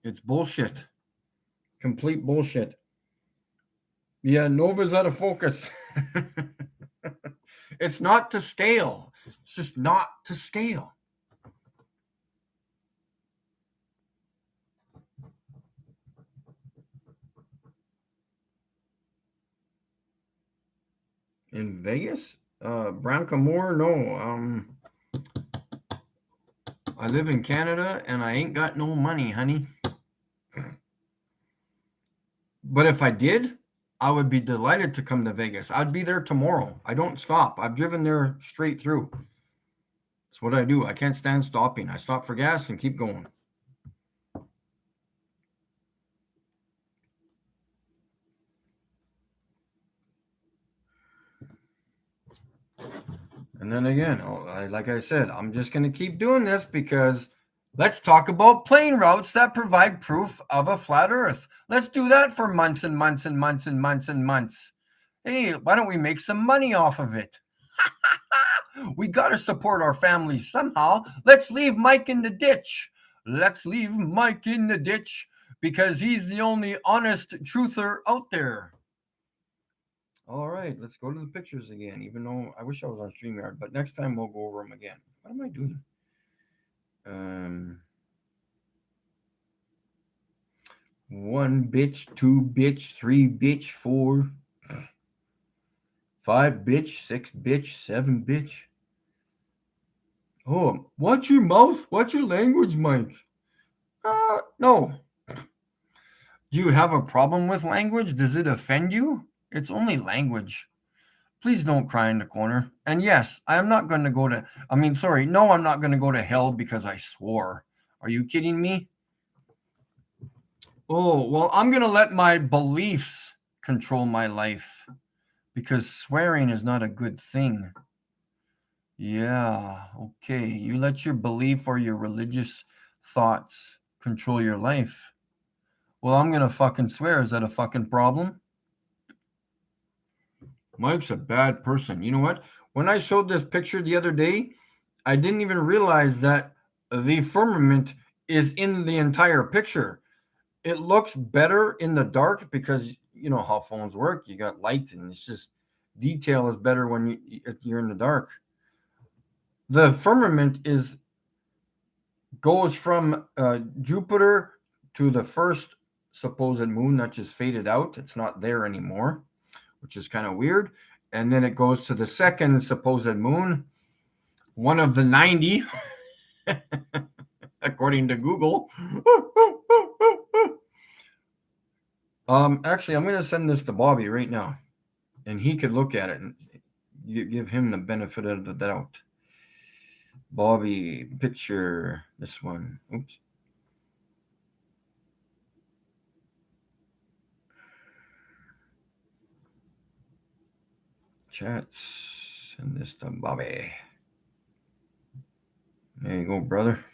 It's bullshit. Complete bullshit. Yeah, Nova's out of focus. It's not to scale. It's just not to scale. In Vegas? Branca Moore? No. I live in Canada and I ain't got no money, honey. But if I did, I would be delighted to come to Vegas. I'd be there tomorrow. I don't stop. I've driven there straight through. That's what I do. I can't stand stopping. I stop for gas and keep going. And then again, like I said, I'm just going to keep doing this because let's talk about plane routes that provide proof of a flat Earth. Let's do that for months and months and months and months and months. Hey, why don't we make some money off of it? We got to support our families somehow. Let's leave Mike in the ditch. Let's leave Mike in the ditch because he's the only honest truther out there. All right, let's go to the pictures again, even though I wish I was on StreamYard, but next time we'll go over them again. What am I doing? 1 bitch, 2 bitch, 3 bitch, 4, 5 bitch, 6 bitch, 7 bitch. Oh, watch your mouth. Watch your language, Mike. No. Do you have a problem with language? Does it offend you? It's only language. Please don't cry in the corner. And yes, I'm not going to go to, I'm not going to go to hell because I swore. Are you kidding me? Oh, well, I'm going to let my beliefs control my life because swearing is not a good thing. Yeah, okay. You let your belief or your religious thoughts control your life. Well, I'm going to fucking swear. Is that a fucking problem? Mike's a bad person. You know what? When I showed this picture the other day, I didn't even realize that the firmament is in the entire picture. It looks better in the dark because you know how phones work. You got light and it's just detail is better when you're in the dark. The firmament goes from Jupiter to the first supposed moon that just faded out. It's not there anymore, which is kind of weird. And then it goes to the second supposed moon, one of the 90, according to Google. Actually, I'm going to send this to Bobby right now, and he could look at it and give him the benefit of the doubt. Bobby, picture, this one. Oops. Chats, send this to Bobby. There you go, brother.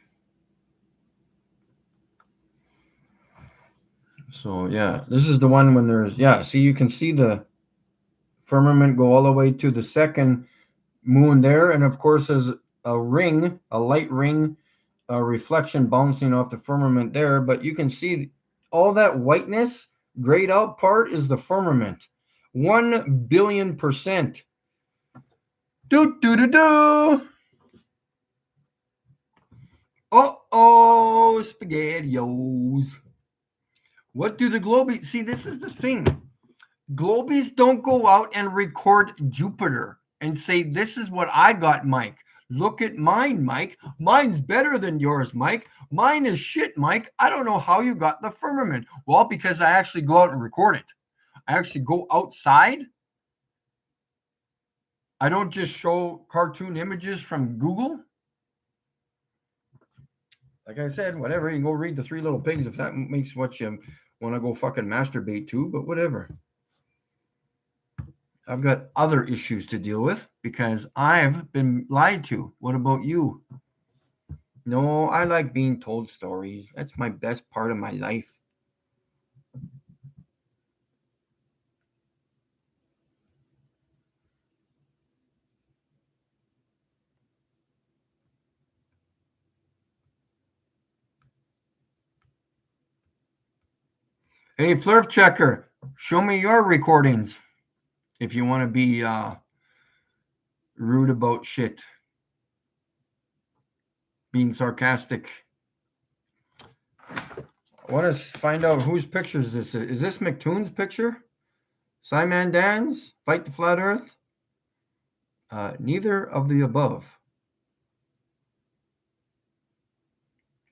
So, yeah, this is the one when there's, see, you can see the firmament go all the way to the second moon there. And, of course, there's a ring, a light ring, a reflection bouncing off the firmament there. But you can see all that whiteness, grayed out part is the firmament. 1 billion%. Do-do-do-do. Uh-oh, SpaghettiOs. What do the Globies... See, this is the thing. Globies don't go out and record Jupiter and say, this is what I got, Mike. Look at mine, Mike. Mine's better than yours, Mike. Mine is shit, Mike. I don't know how you got the firmament. Well, because I actually go out and record it. I actually go outside. I don't just show cartoon images from Google. Like I said, whatever. You can go read the Three Little Pigs if that makes what you want to go fucking masturbate to, but whatever. I've got other issues to deal with because I've been lied to. What about you? No, I like being told stories. That's my best part of my life. Hey, Flurf Checker, show me your recordings if you want to be rude about shit. Being sarcastic. I want to find out whose pictures this is. Is this McToon's picture? Simon Dan's? Fight the Flat Earth? Neither of the above.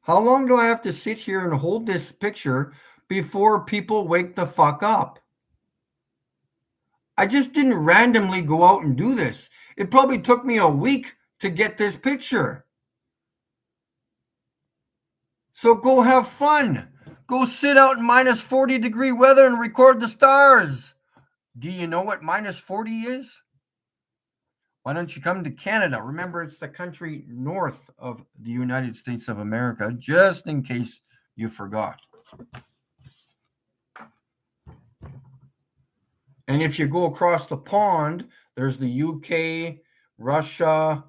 How long do I have to sit here and hold this picture before people wake the fuck up? I just didn't randomly go out and do this. It probably took me a week to get this picture. So go have fun. Go sit out in minus 40-degree weather and record the stars. Do you know what minus 40 is? Why don't you come to Canada? Remember, it's the country north of the United States of America, just in case you forgot. And if you go across the pond, there's the UK, Russia,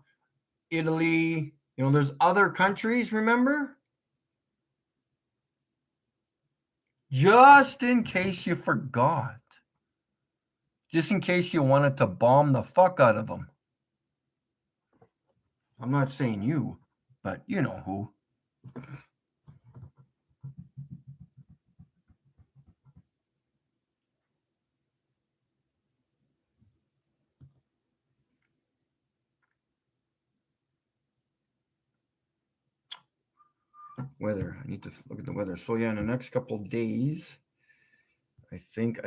Italy. You know, there's other countries, remember? Just in case you forgot. Just in case you wanted to bomb the fuck out of them. I'm not saying you, but you know who. Weather. I need to look at the weather. So yeah, in the next couple of days, I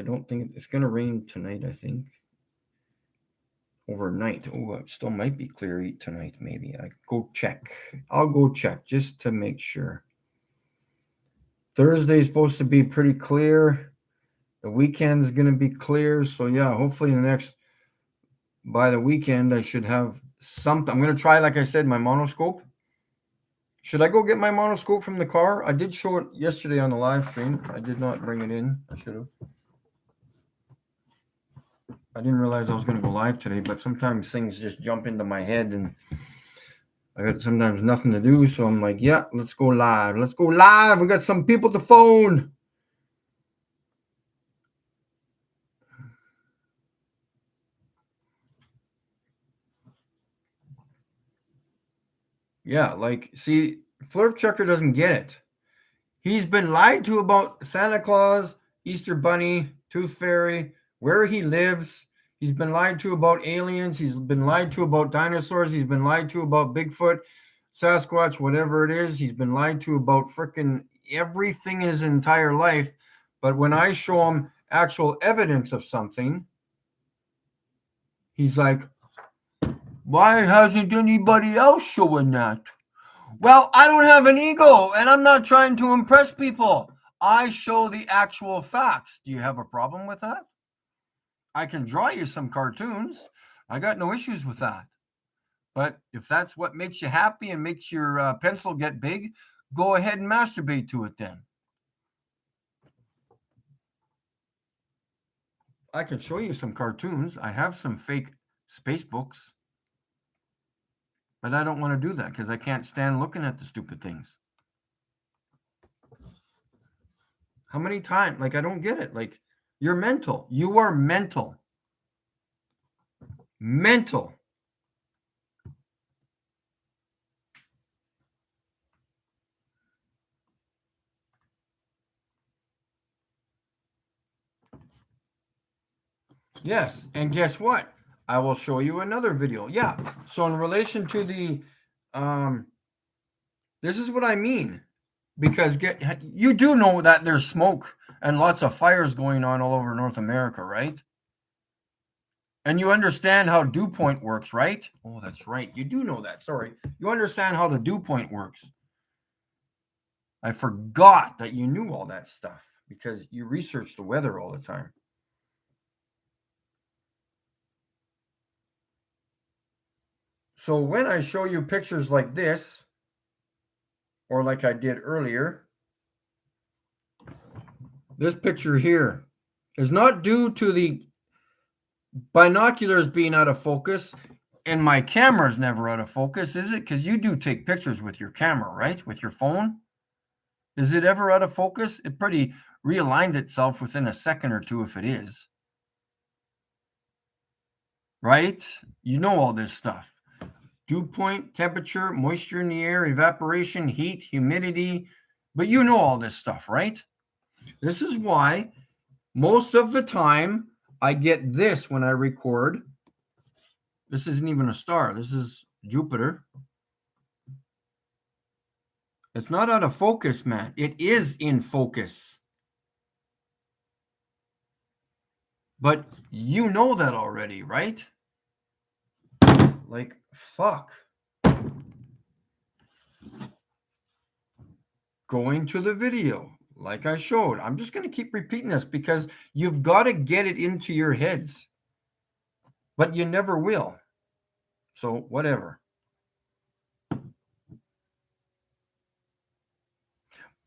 don't think it's going to rain tonight, I think. Overnight. Oh, it still might be clear tonight, maybe. I'll go check just to make sure. Thursday's supposed to be pretty clear. The weekend's going to be clear. So yeah, hopefully by the weekend, I should have something. I'm going to try, like I said, my monoscope. Should I go get my monoscope from the car? I did show it yesterday on the live stream. I did not bring it in. I should have. I didn't realize I was going to go live today, but sometimes things just jump into my head and I got sometimes nothing to do. So I'm like, yeah, let's go live. Let's go live. We got some people to phone. Yeah, like, see, Flurf Checker doesn't get it. He's been lied to about Santa Claus, Easter Bunny, Tooth Fairy, where he lives. He's been lied to about aliens. He's been lied to about dinosaurs. He's been lied to about Bigfoot, Sasquatch, whatever it is. He's been lied to about freaking everything in his entire life. But when I show him actual evidence of something, he's like, why hasn't anybody else showing that? Well, I don't have an ego, and I'm not trying to impress people. I show the actual facts. Do you have a problem with that? I can draw you some cartoons. I got no issues with that. But if that's what makes you happy and makes your pencil get big, go ahead and masturbate to it then. I can show you some cartoons. I have some fake space books. But I don't want to do that because I can't stand looking at the stupid things. How many times? Like, I don't get it. Like, you're mental. You are mental. Mental. Yes. And guess what? I will show you another video. Yeah. So in relation to the, this is what I mean. Because you do know that there's smoke and lots of fires going on all over North America, right? And you understand how dew point works, right? Oh, that's right. You do know that. Sorry. You understand how the dew point works. I forgot that you knew all that stuff because you research the weather all the time. So when I show you pictures like this, or like I did earlier, this picture here is not due to the binoculars being out of focus, and my camera's never out of focus, is it? Because you do take pictures with your camera, right? With your phone. Is it ever out of focus? It pretty realigns itself within a second or two if it is. Right? You know all this stuff. Dew point, temperature, moisture in the air, evaporation, heat, humidity. But you know all this stuff, right? This is why most of the time I get this when I record. This isn't even a star. This is Jupiter. It's not out of focus, man. It is in focus. But you know that already, right? Like, fuck. Going to the video, like I showed. I'm just going to keep repeating this because you've got to get it into your heads. But you never will. So, whatever.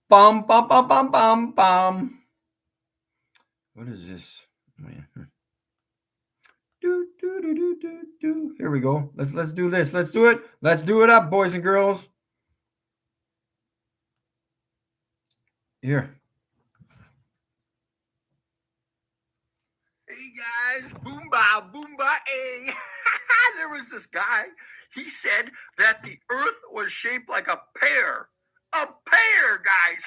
Bum, bum, bum, bum, bum, bum. What is this? Oh, yeah. Do, do, do, do, do, do. Here we go. Let's do this. Let's do it. Let's do it up, boys and girls. Here. Hey guys, boomba, boomba, hey. There was this guy. He said that the earth was shaped like a pear. A pear, guys.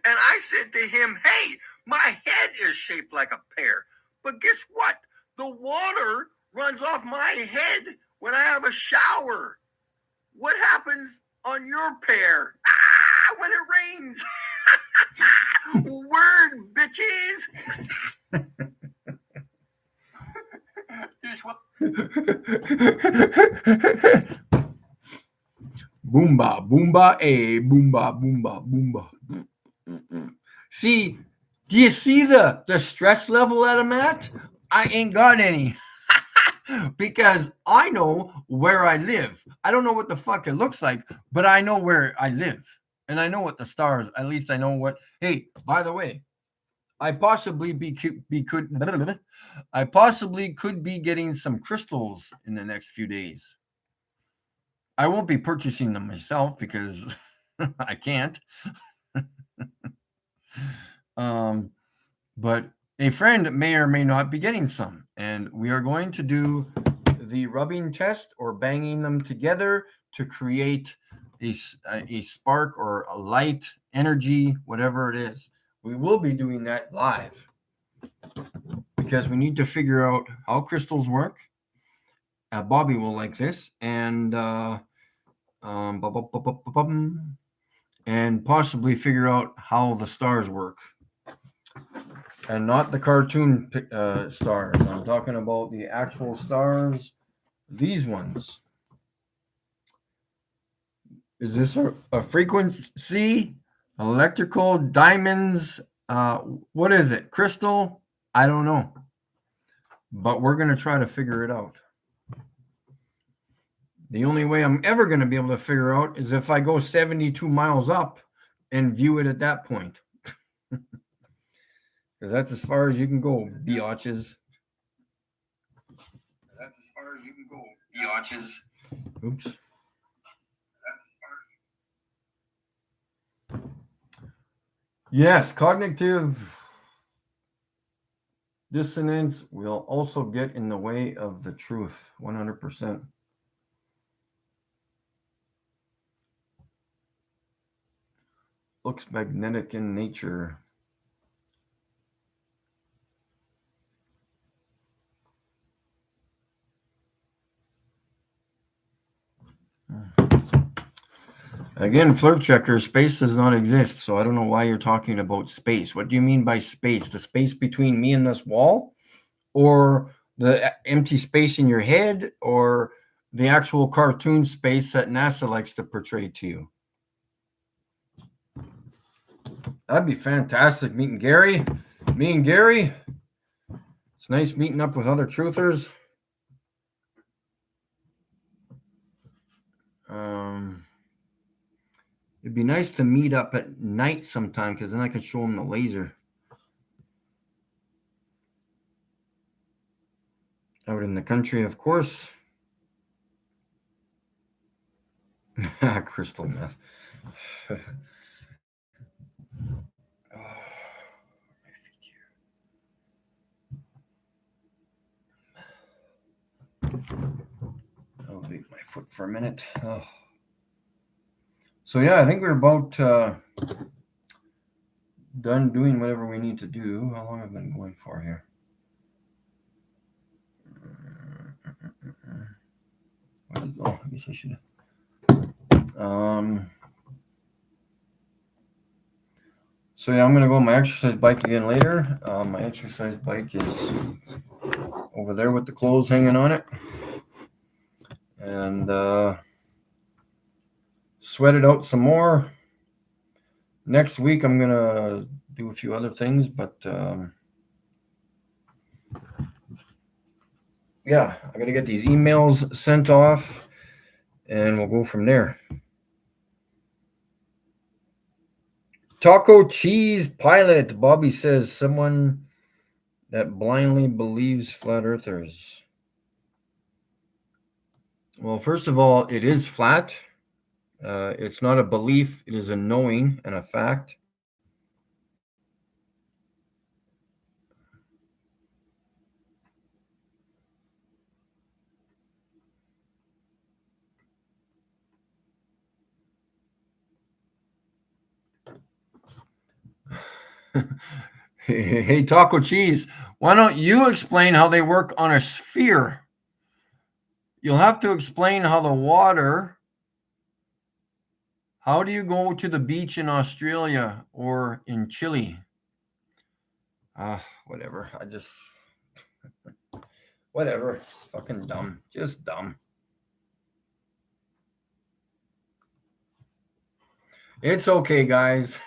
And I said to him, hey, my head is shaped like a pear. But guess what? The water runs off my head when I have a shower. What happens on your pear? When it rains. Word, bitches. Boomba, boomba, boomba, boomba, boomba. See, do you see the stress level that I'm at? I ain't got any. Because I know where I live. I don't know what the fuck it looks like, but I know where I live. And I know what the stars, at least I know what. Hey, by the way, I possibly could be getting some crystals in the next few days. I won't be purchasing them myself because I can't. But a friend may or may not be getting some, and we are going to do the rubbing test or banging them together to create a spark or a light, energy, whatever it is. We will be doing that live because we need to figure out how crystals work. Bobby will like this, and and possibly figure out how the stars work. And not the cartoon stars. I'm talking about the actual stars. These ones. Is this a frequency? Electrical? Diamonds? What is it? Crystal? I don't know. But we're going to try to figure it out. The only way I'm ever going to be able to figure out is if I go 72 miles up and view it at that point. Because that's as far as you can go, biatches. That's as far as you can go, biatches. Oops. Yes, cognitive dissonance will also get in the way of the truth, 100%. Looks magnetic in nature. Again, flirt checker, space does not exist, so I don't know why you're talking about space. What do you mean by space? The space between me and this wall? Or the empty space in your head? Or the actual cartoon space that NASA likes to portray to you? That'd be fantastic, meeting Gary. Me and Gary. It's nice meeting up with other truthers. It'd be nice to meet up at night sometime because then I can show them the laser. Out in the country, of course. Crystal meth. foot for a minute. Oh. So yeah, I think we're about done doing whatever we need to do. How long have I been going for here? Oh, I guess I should. So yeah, I'm gonna go on my exercise bike again later. My exercise bike is over there with the clothes hanging on it, and sweat it out some more. Next week I'm gonna do a few other things, but yeah, I'm gonna get these emails sent off, and we'll go from there. Taco cheese pilot. Bobby says someone that blindly believes flat earthers. Well, first of all, it is flat. It's not a belief. It is a knowing and a fact. Hey, Taco Cheese, why don't you explain how they work on a sphere? You'll have to explain how the water. How do you go to the beach in Australia or in Chile? Whatever. Whatever. It's fucking dumb. Just dumb. It's okay, guys.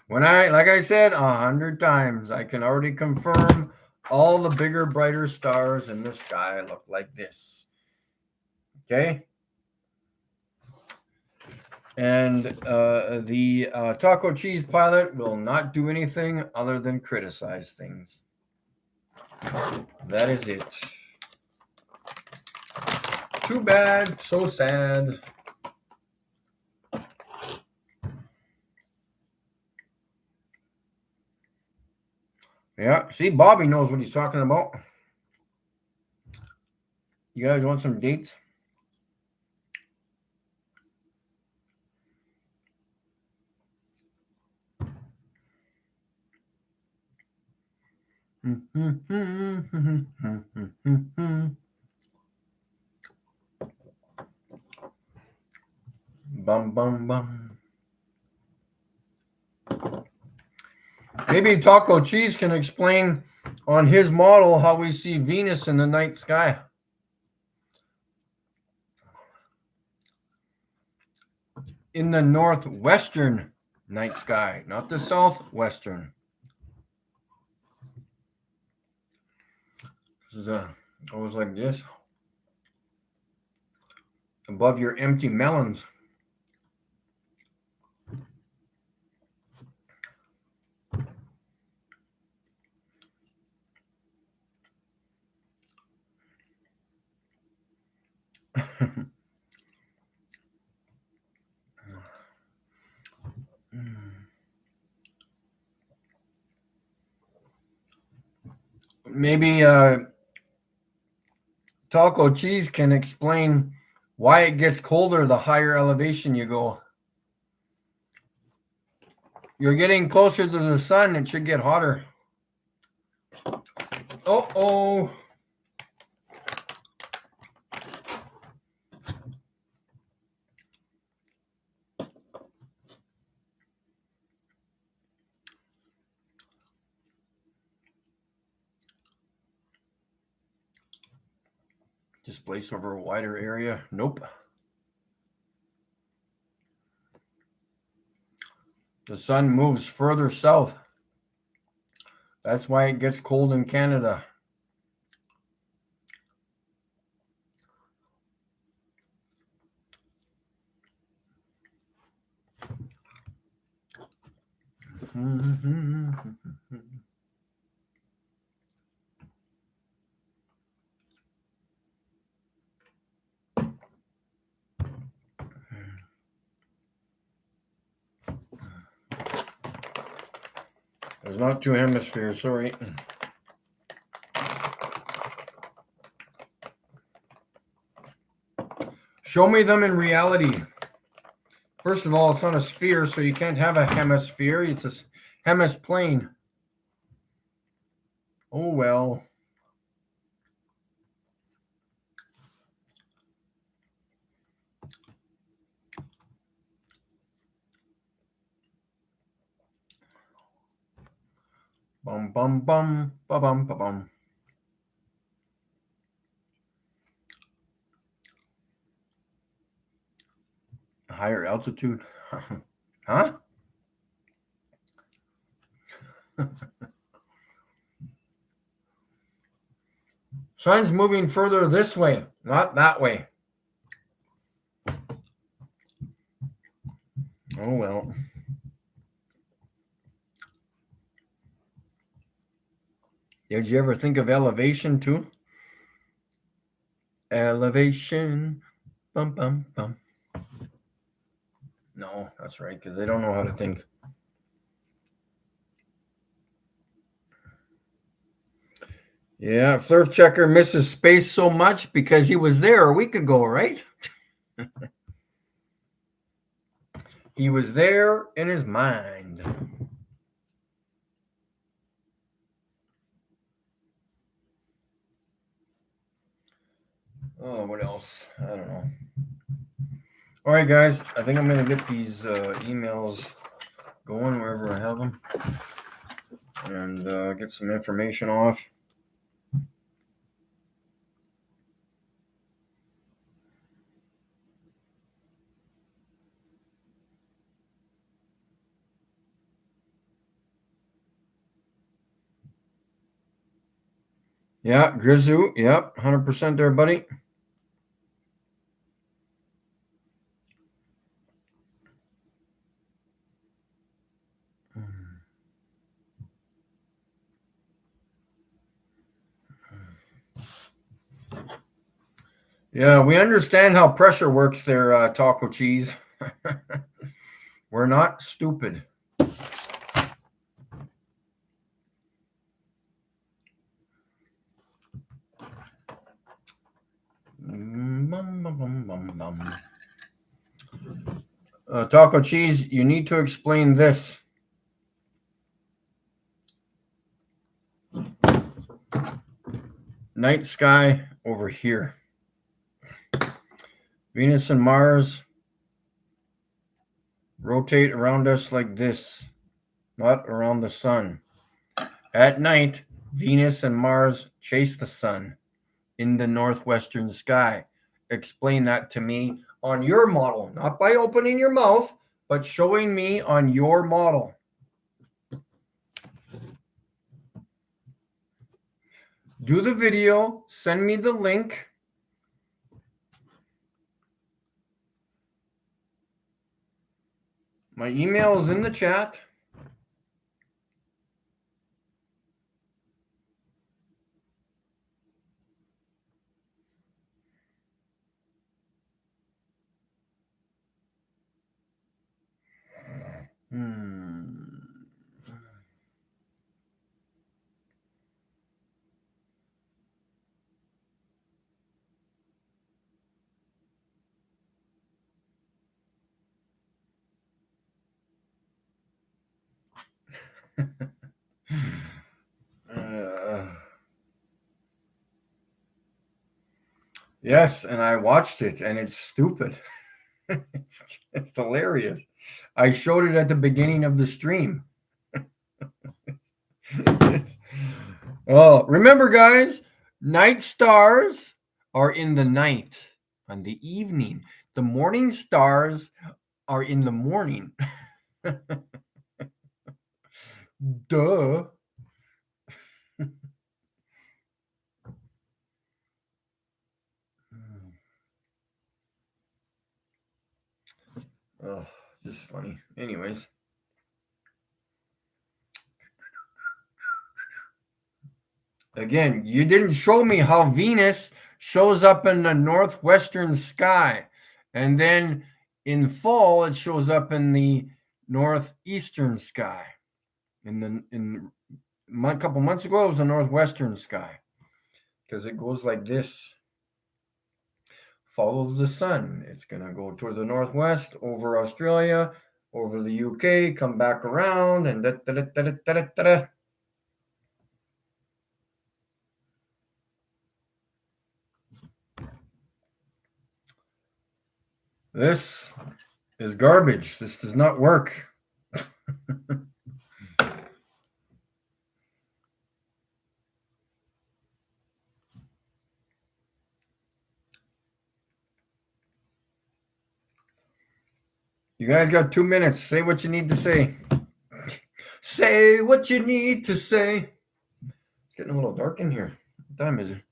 Like I said 100 times, I can already confirm all the bigger, brighter stars in the sky look like this. Okay? And the Taco Cheese pilot will not do anything other than criticize things. That is it. Too bad. So sad. Yeah, see, Bobby knows what he's talking about. You guys want some dates? Bum, bum, bum. Maybe Taco Cheese can explain on his model how we see Venus in the night sky. In the northwestern night sky, not the southwestern. This is always like this. Above your empty melons. Maybe Taco Cheese can explain why it gets colder the higher elevation you go. You're getting closer to the sun, it should get hotter. Uh-oh. Displace over a wider area. Nope. The sun moves further south. That's why it gets cold in Canada. There's not two hemispheres, sorry. Show me them in reality. First of all, it's on a sphere, so you can't have a hemisphere. It's a hemisplane. Oh, well. Bum, bum, bum, ba-bum, ba-bum. Higher altitude. Huh? Sun's moving further this way, not that way. Oh, well. Did you ever think of elevation too? Elevation. Bum, bum, bum. No, that's right, because they don't know how to think. Yeah, Surf Checker misses space so much because he was there a week ago, right? He was there in his mind. Oh, what else? I don't know. All right, guys. I think I'm going to get these emails going wherever I have them and get some information off. Yeah, Grizu. Yep, 100% there, buddy. Yeah, we understand how pressure works there, Taco Cheese. We're not stupid. Taco Cheese, you need to explain this. Night sky over here. Venus and Mars rotate around us like this, not around the sun. At night, Venus and Mars chase the sun in the northwestern sky. Explain that to me on your model, not by opening your mouth, but showing me on your model. Do the video, send me the link. My email is in the chat. Yes, and I watched it, and it's stupid. It's hilarious. I showed it at the beginning of the stream. Oh, remember, guys, night stars are in the night, on the evening. The morning stars are in the morning. Duh. Oh, just funny. Anyways. Again, you didn't show me how Venus shows up in the northwestern sky. And then in fall, it shows up in the northeastern sky. In a couple months ago, it was the northwestern sky. Because it goes like this. follows the sun. It's going to go toward the northwest, over Australia, over the UK, come back around, and da. This is garbage. This does not work. You guys got 2 minutes. Say what you need to say. Say what you need to say. It's getting a little dark in here. What time is it?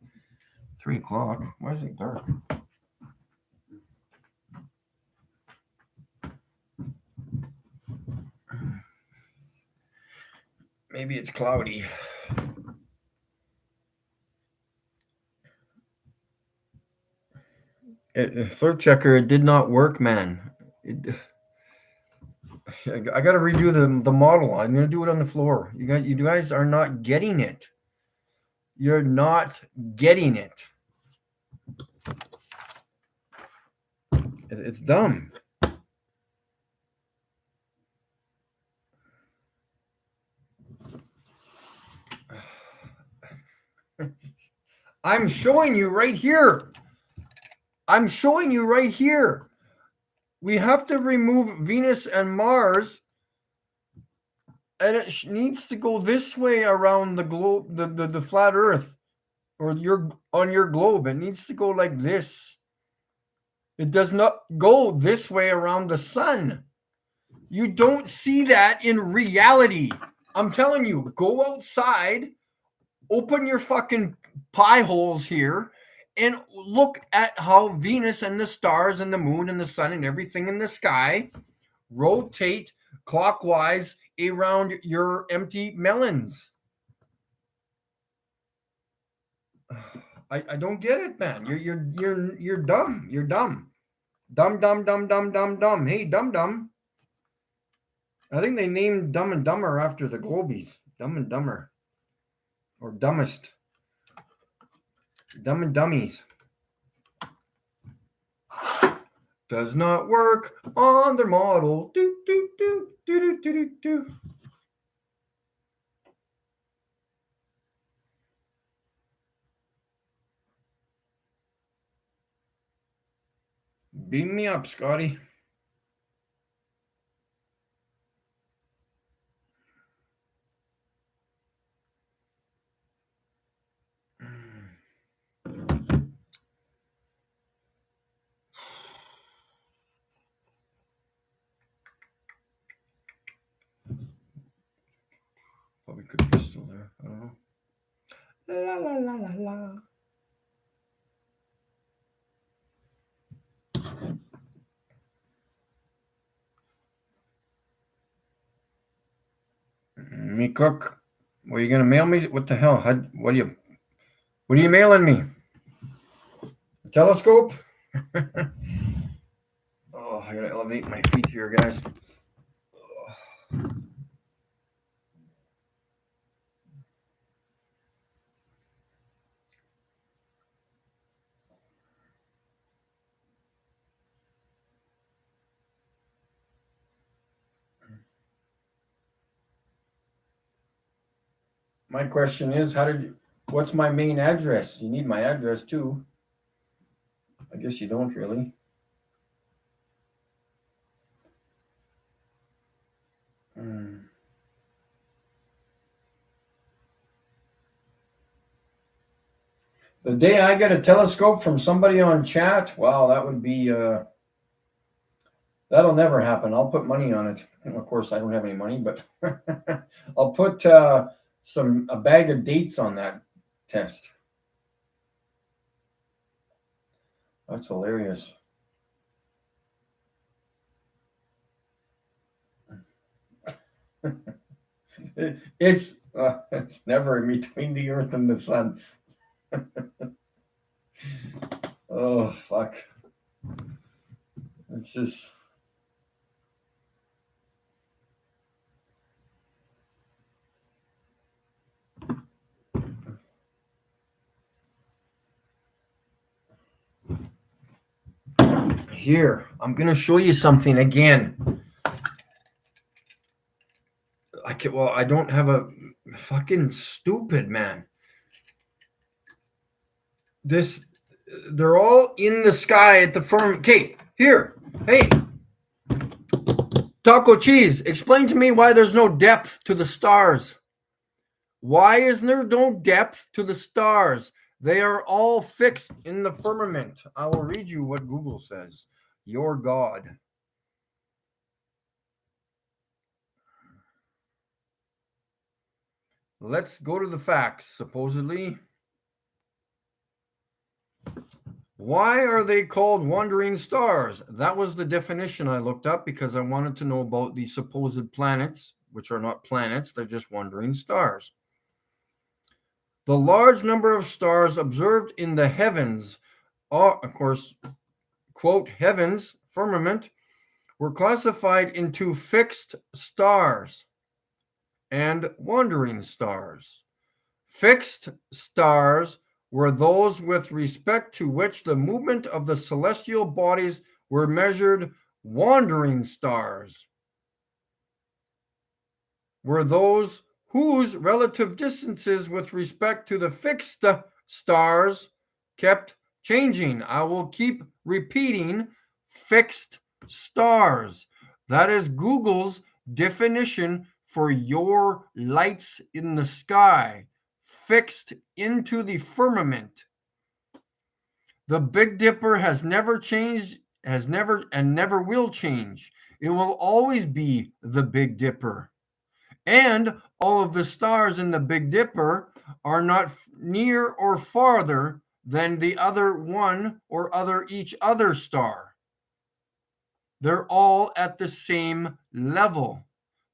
3 o'clock. Why is it dark? Maybe it's cloudy. Flirt checker, it did not work, man. I got to redo the model. I'm going to do it on the floor. You guys are not getting it. You're not getting it. It's dumb. I'm showing you right here. I'm showing you right here. We have to remove Venus and Mars, and it needs to go this way around the globe, the flat Earth, or on your globe. It needs to go like this. It does not go this way around the sun. You don't see that in reality. I'm telling you, go outside, open your fucking pie holes here, and look at how Venus and the stars and the moon and the sun and everything in the sky rotate clockwise around your empty melons. I don't get it, man. You're dumb. You're dumb. Dumb. Hey, dumb. I think they named Dumb and Dumber after the Globies. Dumb and Dumber. Or Dumbest. Dumb and Dummies. Does not work on their model. Do. Beam me up, Scotty. Probably could be still there. I don't know. La. Me cook. What are you gonna mail me? What the hell? What are you mailing me? A telescope? Oh, I gotta elevate my feet here, guys. My question is, what's my main address? You need my address too. I guess you don't really. The day I get a telescope from somebody on chat, wow, that would be, that'll never happen. I'll put money on it. And of course, I don't have any money, but I'll put a bag of dates on that test. That's hilarious. It's never in between the earth and the sun. Oh, fuck. It's just. Here, I'm going to show you something again. I don't have a fucking stupid, man. They're all in the sky at the firm. Okay, here. Hey, Taco Cheese, explain to me why there's no depth to the stars. Why is there no depth to the stars? They are all fixed in the firmament. I will read you what Google says. Your God. Let's go to the facts, supposedly. Why are they called wandering stars? That was the definition I looked up because I wanted to know about the supposed planets, which are not planets, they're just wandering stars. The large number of stars observed in the heavens are, of course, quote, heavens, firmament, were classified into fixed stars and wandering stars. Fixed stars were those with respect to which the movement of the celestial bodies were measured. Wandering stars were those whose relative distances with respect to the fixed stars kept changing. I will keep repeating fixed stars. That is Google's definition for your lights in the sky. Fixed into the firmament. The Big Dipper has never changed, never will change. It will always be the Big Dipper. And all of the stars in the Big Dipper are not near or farther than the other one or each other star. They're all at the same level,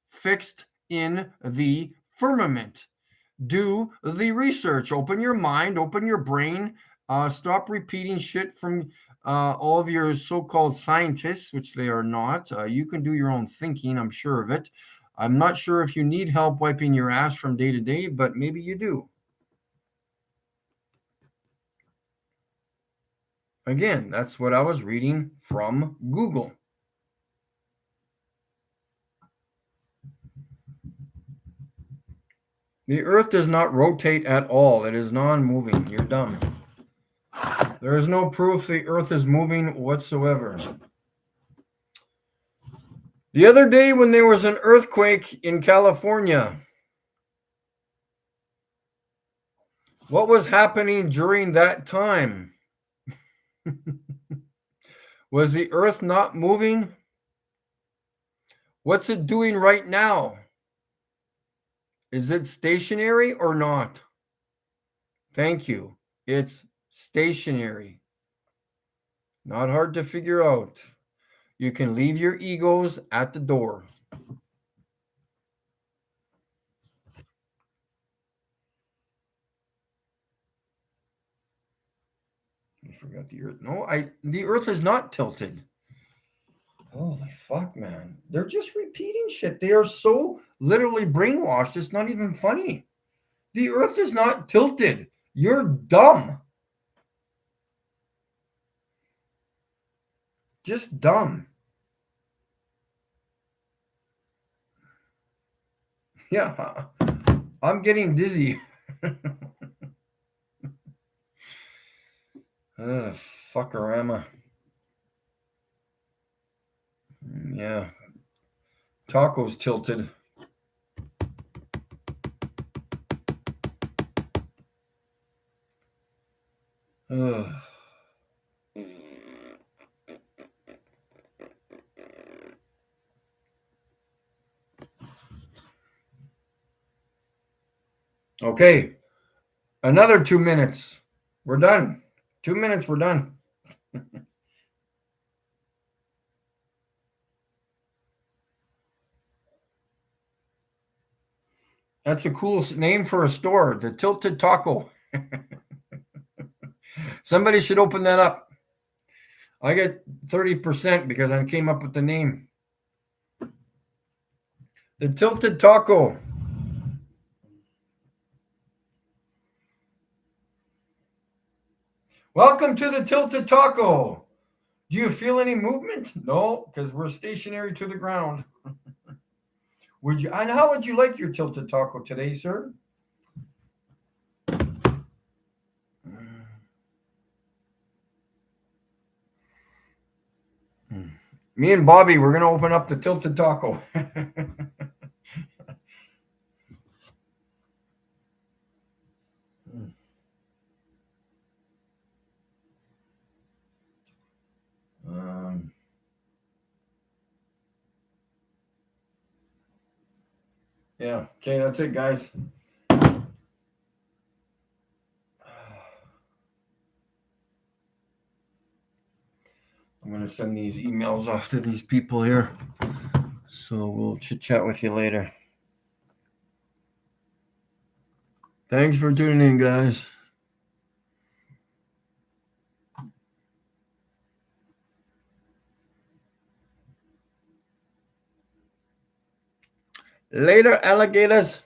fixed in the firmament. Do the research. Open your mind, open your brain. Stop repeating shit from all of your so-called scientists, which they are not. You can do your own thinking, I'm sure of it. I'm not sure if you need help wiping your ass from day to day, but maybe you do. Again, that's what I was reading from Google. The Earth does not rotate at all. It is non-moving. You're dumb. There is no proof the Earth is moving whatsoever. The other day when there was an earthquake in California, what was happening during that time? Was the Earth not moving? What's it doing right now? Is it stationary or not? Thank you. It's stationary. Not hard to figure out. You can leave your egos at the door. I forgot the Earth. No, the Earth is not tilted. Holy fuck, man. They're just repeating shit. They are so literally brainwashed. It's not even funny. The Earth is not tilted. You're dumb. Just dumb. Yeah, I'm getting dizzy. Fuckorama. Yeah. Taco's tilted. Okay. Another 2 minutes. We're done. 2 minutes, we're done. That's a cool name for a store, the Tilted Taco. Somebody should open that up. I get 30% because I came up with the name. The Tilted Taco. Welcome to the Tilted Taco. Do you feel any movement? No, because we're stationary to the ground. Would you? And how would you like your tilted taco today, sir? Me and Bobby, we're gonna open up the tilted taco. Yeah. Okay, that's it, guys. I'm going to send these emails off to these people here. So we'll chit chat with you later. Thanks for tuning in, guys. Later, alligators.